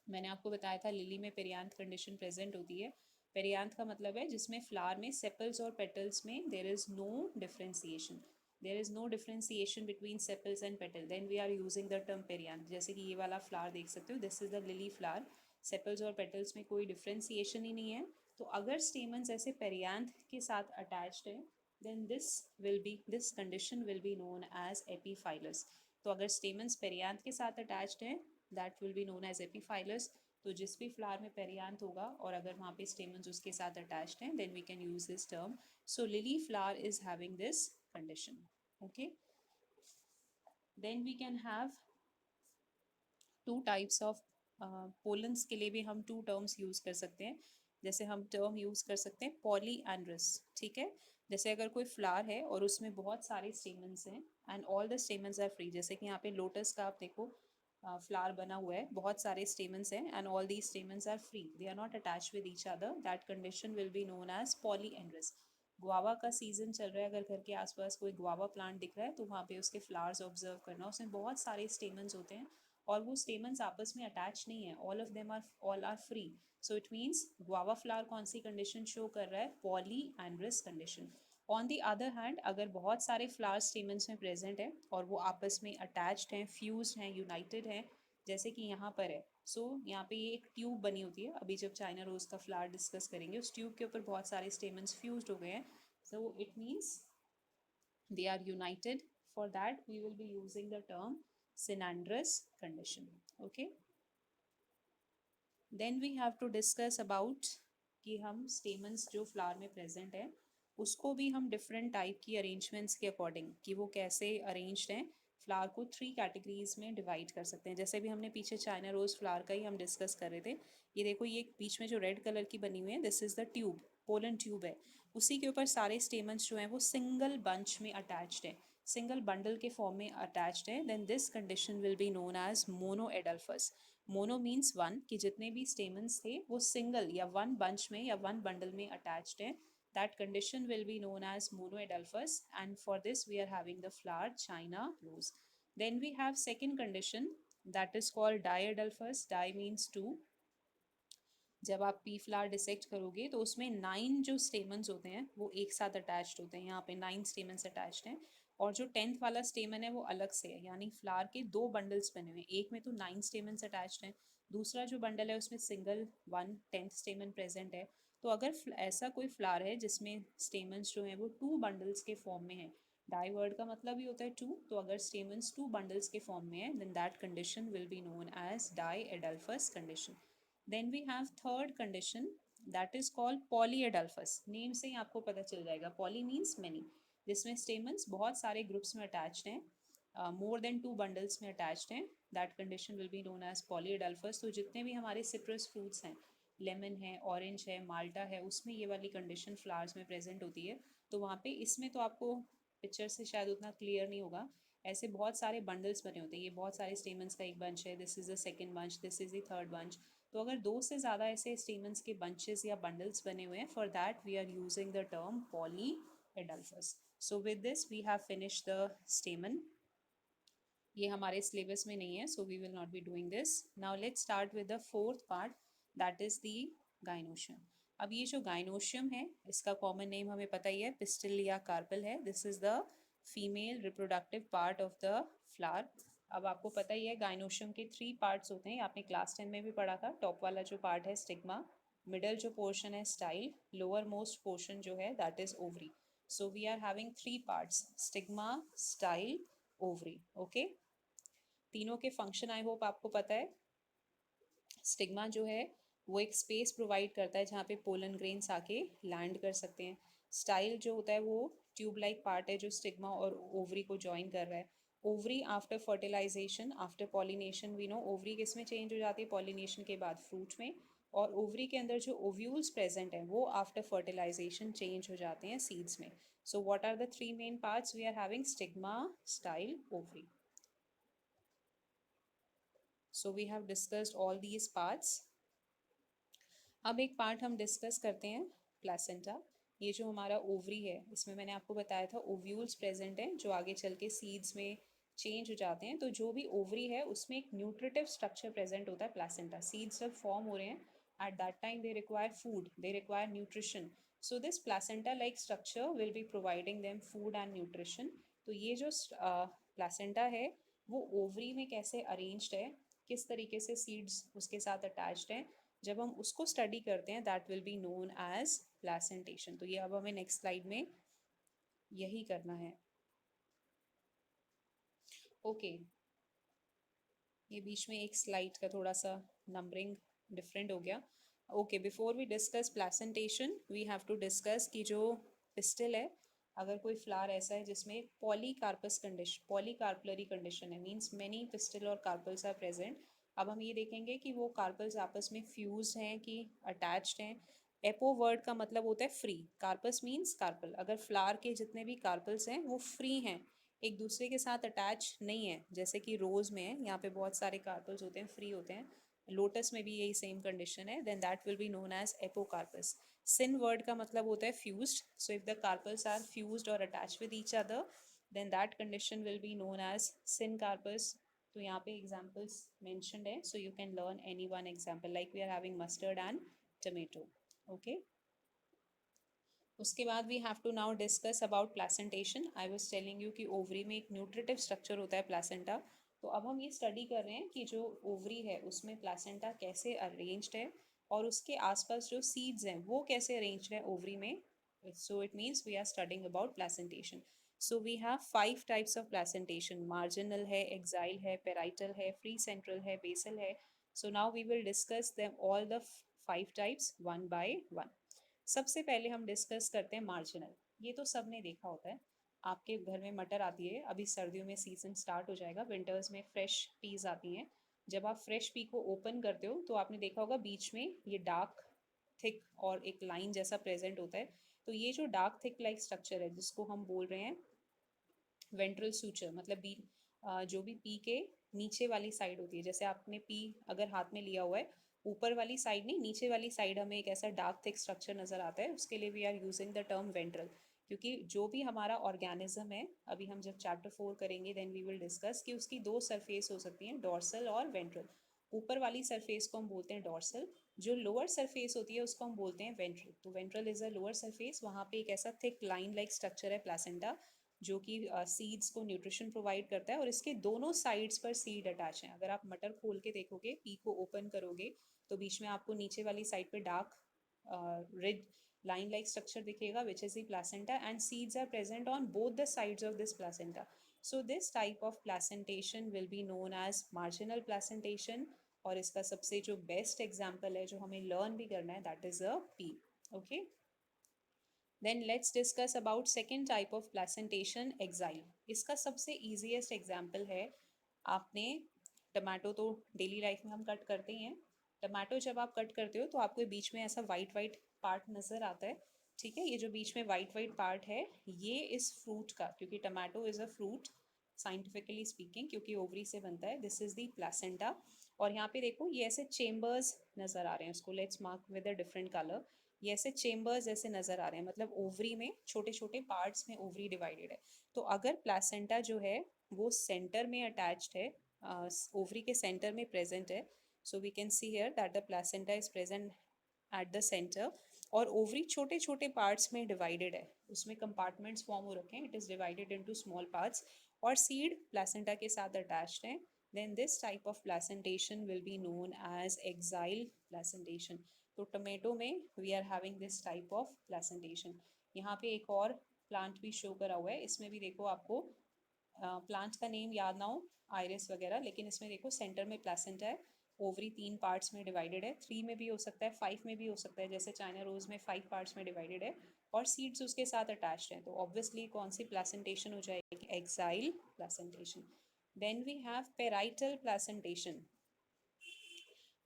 मैंने आपको बताया था लिली में पेरियांथ कंडीशन प्रेजेंट होती है। पेरियांथ का मतलब है जिसमें फ्लावर में सेपल्स और पेटल्स में there is no differentiation, there is no differentiation between sepals and petal, then we are using the term perianth. जैसे कि ये वाला फ्लावर देख सकते हो, this is the lily flower, sepals और पेटल्स में कोई डिफ्रेंसिएशन ही नहीं है। तो अगर स्टेमन्स ऐसे पेरियांथ के साथ अटैच्ड है, then this condition will be known as epiphyllous. तो अगर स्टेमन्स पेरियांथ के साथ अटैच्ड है, that will be known as epiphyllous. तो जिस भी फ्लावर में पेरियांथ होगा और अगर वहाँ पे स्टेमन्स उसके साथ अटैच्ड हैं, then we can use this term. So lily flower is having this condition. Okay, then we can have two types of pollens के लिए भी हम टू टर्म्स यूज कर सकते हैं। जैसे हम टर्म यूज कर सकते हैं पॉली एंड्रस, ठीक है। जैसे अगर कोई फ्लावर है और उसमें बहुत सारे स्टेमन्स हैं and all the stamens are free, जैसे कि यहाँ पे लोटस का आप देखो फ्लावर बना हुआ है, बहुत सारे स्टेमन्स हैं and all these stamens are free, they are not attach with each other, that condition will be known as polyandrous. Guava का सीजन चल रहा है, अगर घर के आसपास कोई गुआवा प्लांट दिख रहा है तो वहाँ पे उसके फ्लावर्स ऑब्जर्व करना, उसमें बहुत सारे स्टेमन्स होते हैं और वो स्टेमन्स आपस में अटैच नहीं है, all are free. So it means guava flower कौन सी कंडीशन शो कर रहा है, polyandrous condition. On the other hand अगर बहुत सारे फ्लावर स्टेमन्स में प्रेजेंट है और वो आपस में अटैच्ड हैं, फ्यूज्ड हैं, यूनाइटेड हैं, जैसे कि यहाँ पर है। सो यहाँ पे ये एक ट्यूब बनी होती है, अभी जब चाइना रोज का फ्लावर डिस्कस करेंगे उस ट्यूब के ऊपर बहुत सारे स्टेमन्स फ्यूज्ड हो गए हैं, सो it means they are united. For that we will be using the term synandrous condition. Okay, then we have to discuss about कि हम स्टेमन्स जो फ्लावर में प्रेजेंट है उसको भी हम डिफरेंट टाइप की अरेंजमेंट्स के अकॉर्डिंग कि वो कैसे अरेंज्ड हैं, फ्लावर को थ्री कैटेगरीज में डिवाइड कर सकते हैं। जैसे भी हमने पीछे चाइना रोज फ्लावर का ही हम डिस्कस कर रहे थे, ये देखो ये बीच में जो रेड कलर की बनी हुई है, this is the tube, pollen tube है, उसी के ऊपर सारे स्टेमन्स जो हैं वो सिंगल बंच में अटैच्ड है, सिंगल बंडल के फॉर्म में अटैच्ड है, then this condition will be known as monadelphous. Mono means one, कि जितने भी स्टेमन्स थे वो सिंगल या वन बंच में या वन बंडल में अटैच्ड हैं, that condition will be known as monoadelphous, and for this we are having the flower China rose. Then we have second condition that is called diadelphous. Di means two, जब आप P flower dissect करोगे तो उसमें 9 जो stamens होते हैं वो एक साथ अटैच्ड होते हैं, यहाँ पे 9 स्टेमन्स अटैच्ड हैं और जो 10th वाला स्टेमन है वो अलग से है, यानी फ्लावर के दो बंडल्स बने हुए हैं, एक में तो 9 स्टेमन्स अटैच्ड हैं, दूसरा जो बंडल है उसमें सिंगल 10th स्टेमन प्रेजेंट है। तो अगर ऐसा कोई फ्लावर है जिसमें स्टेमन्स जो हैं वो टू बंडल्स के फॉर्म में है, डाई वर्ड का मतलब ही होता है टू, तो अगर स्टेमन्स टू बंडल्स के फॉर्म में है then that condition will be known as diadelphous condition. Then we have third condition that is called polyadelphous. Name से ही आपको पता चल जाएगा, poly means many, जिसमें स्टेमन्स बहुत सारे ग्रुप्स में अटैच्ड हैं, मोर देन टू बंडल्स में अटैच्ड हैं, that condition will be known as polyadelphous। तो जितने भी हमारे सिट्रस फ्रूट्स हैं, लेमन है, ऑरेंज है, माल्टा है, उसमें ये वाली कंडीशन फ्लावर्स में प्रेजेंट होती है। तो वहाँ पे इसमें तो आपको पिक्चर से शायद उतना क्लियर नहीं होगा, ऐसे बहुत सारे बंडल्स बने होते हैं, ये बहुत सारे स्टेमन्स का एक बंच है, this is the second bunch, this is the third bunch. तो अगर दो से ज़्यादा ऐसे स्टेमन्स के बंचेस या बंडल्स बने हुए हैं, for that we are using the term polyadelphous. So with this we have finish the stamen. ये हमारे सिलेबस में नहीं है, so we will not be doing this. Now let's start with the fourth part, that is the gynoecium. अब ये जो gynoecium है इसका कॉमन नेम हमें पता ही है, पिस्टिल या कार्पल है, this is the female reproductive part of the flower. अब आपको पता ही है गाइनोशियम के थ्री पार्ट्स होते हैं, आपने क्लास 10 में भी पढ़ा था। टॉप वाला जो पार्ट है स्टिग्मा, मिडल जो पोर्शन है स्टाइल, लोअर मोस्ट पोर्शन जो है that is ovary. So we are having three parts, stigma, style, ovary. Okay, तीनों के फंक्शन आई होप आपको पता है। स्टिग्मा जो है वो एक स्पेस प्रोवाइड करता है जहाँ पे पोलन ग्रेन्स आके लैंड कर सकते हैं। स्टाइल जो होता है वो ट्यूब लाइक पार्ट है जो स्टिग्मा और ओवरी को ज्वाइन कर रहा है। Ovary after fertilization, after pollination, we know ovary किस में चेंज हो जाती है, पॉलिनेशन के बाद फ्रूट में, और ओवरी के अंदर जो ओव्यूल्स प्रेजेंट हैं वो आफ्टर फर्टिलाइजेशन चेंज हो जाते हैं सीड्स में। So what are the three main parts, we are having stigma, style, ovary. So we have discussed all these parts. अब एक पार्ट हम डिस्कस करते हैं प्लेसेंटा। ये जो हमारा ओवरी है इसमें मैंने आपको बताया था ओव्यूल्स प्रेजेंट हैं जो आगे चल के सीड्स में चेंज हो जाते हैं। तो जो भी ओवरी है उसमें एक न्यूट्रिटिव स्ट्रक्चर प्रेजेंट होता है प्लेसेंटा, सीड्स जब फॉर्म हो रहे हैं at that time they require food, they require nutrition. So this placenta like structure will be providing them food and nutrition. तो ये जो placenta है वो ओवरी में कैसे अरेंज्ड है, किस तरीके से सीड्स उसके साथ अटैच्ड हैं, जब हम उसको स्टडी करते हैं that will be known as placentation. तो ये अब हमें नेक्स्ट स्लाइड में यही करना है. Okay okay. ये बीच में एक स्लाइड का थोड़ा सा नंबरिंग डिफरेंट हो गया. Okay, before we discuss placentation we have to discuss कि जो पिस्टल है, अगर कोई फ्लावर ऐसा है जिसमें पॉलीकार्पस कंडीशन, पॉलीकार्पलरी कंडीशन है, मींस मेनी पिस्टल और कार्पल्स आर प्रेजेंट. अब हम ये देखेंगे कि वो कार्पल्स आपस में फ्यूज हैं कि अटैच्ड हैं. एपो वर्ड का मतलब होता है फ्री. Carpus means carpel. अगर फ्लावर के जितने भी कार्पल्स हैं वो फ्री हैं, एक दूसरे के साथ अटैच नहीं है, जैसे कि रोज में है, यहाँ पे बहुत सारे कार्पल्स होते हैं, फ्री होते हैं. लोटस में भी यही सेम कंडीशन है, then that will be known as apocarpous. Syn word का मतलब होता है fused. So if the carpels are fused और attach with each other then that condition will be known as syncarpous. तो यहाँ पे examples mentioned है, so you can learn any one example like we are having mustard and tomato. Okay, उसके बाद we have to now discuss about placentation. I was telling you कि ovary में एक nutritive structure होता है placenta. तो अब हम ये स्टडी कर रहे हैं कि जो ओवरी है उसमें प्लेसेंटा कैसे अरेंज्ड है और उसके आसपास जो सीड्स हैं वो कैसे अरेंज्ड है ओवरी में. So it means we are studying about placentation. So we have 5 types of placentation. Marginal है, एक्साइल है, पेराइटल है, फ्री सेंट्रल है, बेसल है. So now we will discuss them all the 5 types one by one. सबसे पहले हम discuss करते हैं मार्जिनल. ये तो सबने देखा होता है, आपके घर में मटर आती है, अभी सर्दियों में सीजन स्टार्ट हो जाएगा, विंटर्स में फ्रेश पीज आती हैं. जब आप फ्रेश पी को ओपन करते हो तो आपने देखा होगा बीच में ये डार्क थिक और एक लाइन जैसा प्रेजेंट होता है. तो ये जो डार्क थिक लाइक स्ट्रक्चर है जिसको हम बोल रहे हैं वेंट्रल सूचर, मतलब बी जो भी पी के नीचे वाली साइड होती है, जैसे आपने पी अगर हाथ में लिया हुआ है, ऊपर वाली साइड नहीं, नीचे वाली साइड हमें एक ऐसा डार्क थिक स्ट्रक्चर नजर आता है, उसके लिए we are using the term ventral. क्योंकि जो भी हमारा ऑर्गेनिज्म है, अभी हम जब चैप्टर 4 करेंगे देन वी विल डिस्कस कि उसकी दो सरफेस हो सकती हैं, डोर्सल और वेंट्रल. ऊपर वाली सरफेस को हम बोलते हैं डोर्सल, जो लोअर सरफेस होती है उसको हम बोलते हैं वेंट्रल. तो ventral is a lower surface, वहाँ पे एक ऐसा थिक लाइन लाइक स्ट्रक्चर है प्लेसेंटा जो कि सीड्स को न्यूट्रिशन प्रोवाइड करता है, और इसके दोनों साइड्स पर सीड अटैच हैं. अगर आप मटर खोल के देखोगे, पी को ओपन करोगे, तो बीच में आपको नीचे वाली साइड पे dark red line like structure दिखेगा which is the placenta, and seeds are present on both the sides of this placenta. So this type of placentation will be known as marginal placentation. और इसका सबसे जो best example है जो हमें learn भी करना है that is a pea. Okay, then let's discuss about second type of placentation, axile. इसका सबसे ईजीएस्ट एग्जाम्पल है, आपने टमाटो तो डेली लाइफ में हम कट करते ही हैं. टमाटो जब आप कट करते हो तो आपको बीच में ऐसा वाइट वाइट पार्ट नज़र आता है. ठीक है, ये जो बीच में वाइट वाइट पार्ट है ये इस फ्रूट का, क्योंकि tomato is a fruit scientifically speaking, क्योंकि ओवरी से बनता है, दिस इज़ दी प्लेसेंटा. और यहाँ पे देखो ये ऐसे चेम्बर्स नज़र आ रहे हैं, उसको let's mark with a different colour. ये ऐसे चेम्बर्स ऐसे नज़र आ रहे हैं, मतलब ओवरी में छोटे छोटे पार्ट्स में ओवरी डिवाइडेड है. तो अगर प्लेसेंटा जो है वो सेंटर में अटैच्ड है, ओवरी के सेंटर में प्रेजेंट है, so we can see here that the placenta is present at the centre, और ओवरी छोटे छोटे पार्ट्स में डिवाइडेड है, उसमें कंपार्टमेंट्स फॉर्म हो रखे हैं, it is divided into small parts, और सीड प्लेसेंटा के साथ अटैच्ड हैं. then this type of placentation will be known as axile placentation. तो टमेटो में we are having this type of placentation. यहाँ पे एक और प्लांट भी शो करा हुआ है, इसमें भी देखो आपको प्लांट का नेम याद ना हो, आयरिस वगैरह, लेकिन इसमें देखो सेंटर में प्लेसेंटा है, ओवरी 3 पार्ट्स में डिवाइडेड है, 3 में भी हो सकता है, 5 में भी हो सकता है, जैसे चाइना रोज में 5 पार्ट्स में डिवाइडेड है, और सीड्स उसके साथ अटैच्ड हैं. तो ऑब्वियसली कौन सी प्लेसेंटेशन हो जाएगी, axile placentation. Then we have parietal placentation.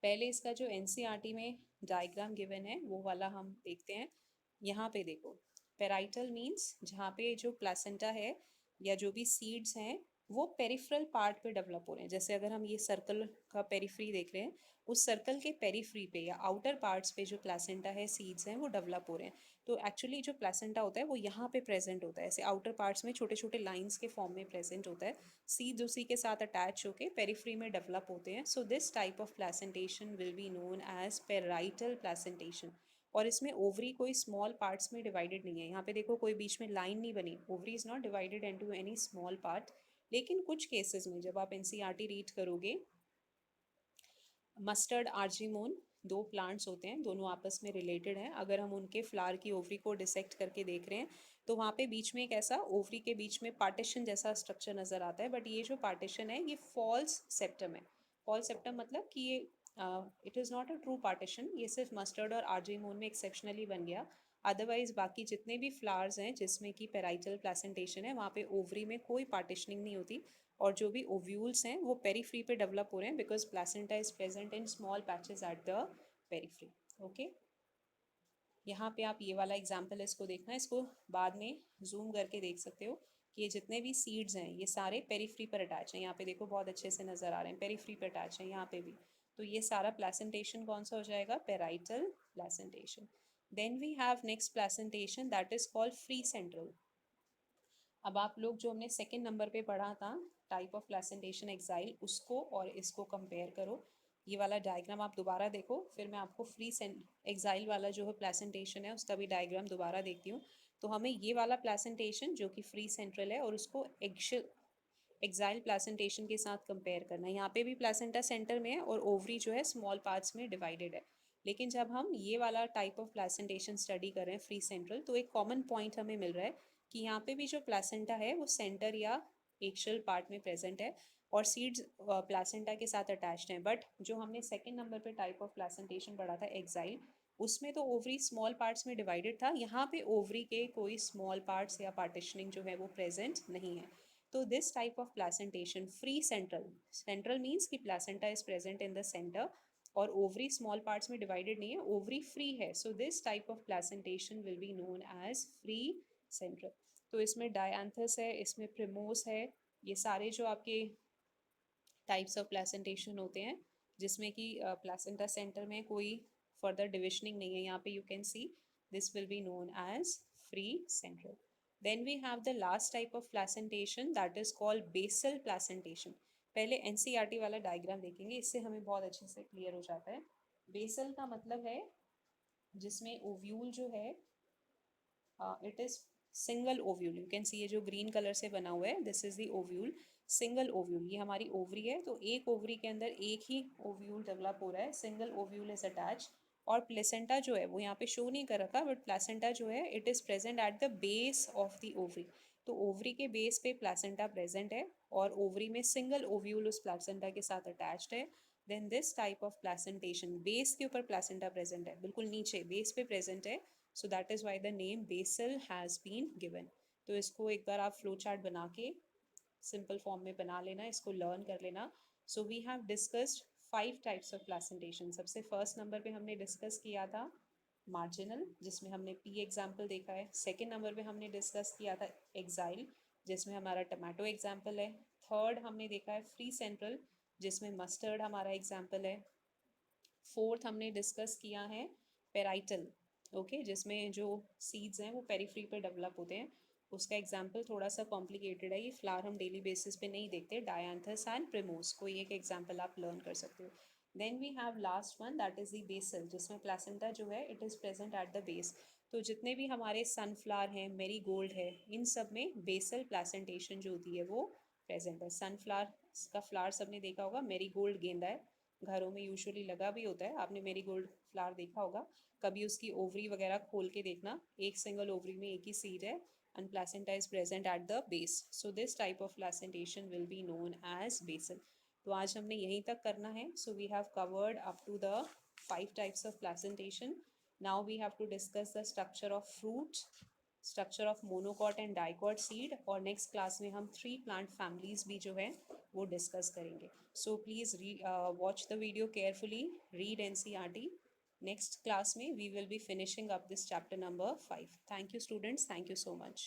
पहले इसका जो एनसीईआरटी में डायग्राम गिवन है वो वाला हम देखते हैं. यहाँ पे देखो, पेराइटल मीन्स जहाँ पे जो प्लेसेंटा है या जो भी सीड्स हैं वो पेरिफेरल पार्ट पे डेवलप हो रहे हैं। जैसे अगर हम ये सर्कल का पेरिफ्री देख रहे हैं, उस सर्कल के पेरिफ्री पे या आउटर पार्ट्स पे जो प्लासेंटा है, सीड्स हैं, वो डेवलप हो रहे हैं। तो एक्चुअली जो प्लासेंटा होता है वो यहाँ पे प्रेजेंट होता है, ऐसे आउटर पार्ट्स में छोटे छोटे लाइंस के फॉर्म में प्रेजेंट होता है। सीड्स उसी के साथ अटैच होकर पेरिफ्री में डेवलप होते हैं। So this type of placentation will be known as parietal placentation. और इसमें ओवरी कोई स्मॉल पार्ट्स में डिवाइडेड नहीं है। यहाँ पे देखो कोई बीच में लाइन नहीं बनी, ovary is not divided into any small part. लेकिन कुछ केसेस में जब आप एनसीईआरटी रीड करोगे, मस्टर्ड आर्जीमोन, दो प्लांट्स होते हैं, दोनों आपस में रिलेटेड हैं। अगर हम उनके फ्लावर की ओवरी को डिसेक्ट करके देख रहे हैं तो वहाँ पे बीच में एक ऐसा ओवरी के बीच में पार्टीशन जैसा स्ट्रक्चर नज़र आता है। बट ये जो पार्टीशन है ये फॉल्स सेप्टम है। फॉल्स सेप्टम मतलब कि ये it is not a true partition, ये सिर्फ मस्टर्ड और आर्जीमोन में एक्सेप्शनली बन गया। अदरवाइज बाकी जितने भी फ्लावर्स हैं जिसमें कि पेराइटल प्लेसेंटेशन है, वहाँ पे ओवरी में कोई पार्टीशनिंग नहीं होती। और जो भी ओव्यूल्स हैं वो पेरीफ्री पे डेवलप हो रहे हैं, because placenta is present in small patches at the periphery. Okay, यहाँ पे आप ये वाला एग्जाम्पल इसको देखना, इसको बाद में जूम करके देख सकते हो कि ये जितने भी सीड्स हैं ये सारे पेरीफ्री पर अटैच हैं। यहाँ पे देखो बहुत अच्छे से नज़र आ रहे हैं, पेरीफ्री पर अटैच हैं यहाँ पे भी। तो ये सारा प्लेसेंटेशन कौन सा हो जाएगा? Parietal placentation. Then we have next placentation that is called free central. अब आप लोग जो हमने सेकंड नंबर पे पढ़ा था टाइप ऑफ प्लेसेंटेशन एक्साइल, उसको और इसको कंपेयर करो। ये वाला डायग्राम आप दोबारा देखो, फिर मैं आपको फ्री एक्साइल वाला जो है प्लेसेंटेशन है उसका भी डायग्राम दोबारा देखती हूँ। तो हमें ये वाला प्लेसेंटेशन जो कि फ्री सेंट्रल है और उसको एक्साइल प्लेसेंटेशन के साथ कंपेयर करना है। यहाँ पे भी प्लेसेंटा सेंटर में है और ओवरी जो है स्मॉल पार्ट्स में डिवाइडेड है। लेकिन जब हम ये वाला टाइप ऑफ प्लेसेंटेशन स्टडी कर रहे हैं फ्री सेंट्रल, तो एक कॉमन पॉइंट हमें मिल रहा है कि यहाँ पे भी जो प्लेसेंटा है वो सेंटर या एक्शल पार्ट में प्रेजेंट है और सीड्स प्लेसेंटा के साथ अटैच्ड हैं। बट जो हमने सेकंड नंबर पे टाइप ऑफ प्लेसेंटेशन पढ़ा था एक्साइल, उसमें तो ओवरी स्मॉल पार्ट्स में डिवाइडेड था। यहाँ पे ओवरी के कोई स्मॉल पार्ट्स या पार्टिशनिंग जो है वो प्रेजेंट नहीं है। तो this type of placentation free central, central means कि placenta is present in the centre और ओवरी स्मॉल पार्ट्स में डिवाइडेड नहीं है, ओवरी फ्री है। So this type of placentation will be known as free central. तो इसमें dianthus है, इसमें प्रिमोस है, ये सारे जो आपके टाइप्स ऑफ प्लेसेंटेशन होते हैं जिसमें कि प्लेसेंटा सेंटर में कोई फर्दर डिविजनिंग नहीं है। यहाँ पे you can see this will be known as free central. Then we have the last type of placentation that is called basal placentation. पहले एनसीईआरटी वाला डायग्राम देखेंगे, इससे हमें बहुत अच्छे से क्लियर हो जाता है। बेसल का मतलब है जिसमें ओव्यूल जो है it is single ovule. You can सी ये जो ग्रीन कलर से बना हुआ है, this is the ovule, single ovule. ये हमारी ओवरी है, तो एक ओवरी के अंदर एक ही ओव्यूल डेवलप हो रहा है, सिंगल ओव्यूल इज अटैच। और प्लेसेंटा जो है वो यहाँ पे शो नहीं कर रखा, बट प्लेसेंटा जो है it is present at the base of the ovary. तो ओवरी के बेस पे प्लेसेंटा प्रेजेंट है और ओवरी में सिंगल ओव्यूल उस प्लेसेंटा के साथ अटैच्ड है। Then this type of placentation, base के ऊपर प्लेसेंटा प्रेजेंट है, बिल्कुल नीचे बेस पे प्रेजेंट है। So that is why the name basal has been given. तो इसको एक बार आप फ्लो चार्ट बना के सिंपल फॉर्म में बना लेना, इसको लर्न कर लेना। So we have discussed 5 types of placentation. सबसे फर्स्ट नंबर पे हमने डिस्कस किया था मार्जिनल, जिसमें हमने पी एग्जाम्पल देखा है। सेकेंड नंबर पे हमने डिस्कस किया था एक्साइल, जिसमें हमारा टमाटो एग्जाम्पल है। थर्ड हमने देखा है फ्री सेंट्रल, जिसमें मस्टर्ड हमारा एग्जाम्पल है। फोर्थ हमने डिस्कस किया है पेराइटल, ओके, जिसमें जो सीड्स हैं वो पेरीफ्री पे डेवलप होते हैं। उसका एग्जाम्पल थोड़ा सा कॉम्प्लिकेटेड है, ये फ्लावर हम डेली बेसिस पे नहीं देखते, डायंथस एंड प्रिमोस, कोई एक एग्जाम्पल आप लर्न कर सकते हो। Then we have last one that is the basal, जिसमें प्लेसेंटा जो है it is present at the base. तो जितने भी हमारे सनफ्लावर हैं, मेरी गोल्ड है, इन सब में बेसल प्लेसेंटेशन जो होती है वो प्रेजेंट है। सनफ्लावर का फ्लावर सबने देखा होगा, मेरी गोल्ड गेंदा है, घरों में यूजुअली लगा भी होता है, आपने मेरी गोल्ड फ्लावर देखा होगा। कभी उसकी ओवरी वगैरह खोल के देखना, एक सिंगल ओवरी में एक ही सीड है and placenta is present at the base. So this type of placentation will be known as basal. तो आज हमने यहीं तक करना है. So we have covered up to the 5 types of placentation. Now we have to discuss the structure of fruit, structure of monocot and dicot seed, और next class में हम 3 plant families भी जो है वो discuss करेंगे. So please watch the video carefully, read NCERT. Next class में we will be finishing up this chapter number 5. Thank you students, thank you so much.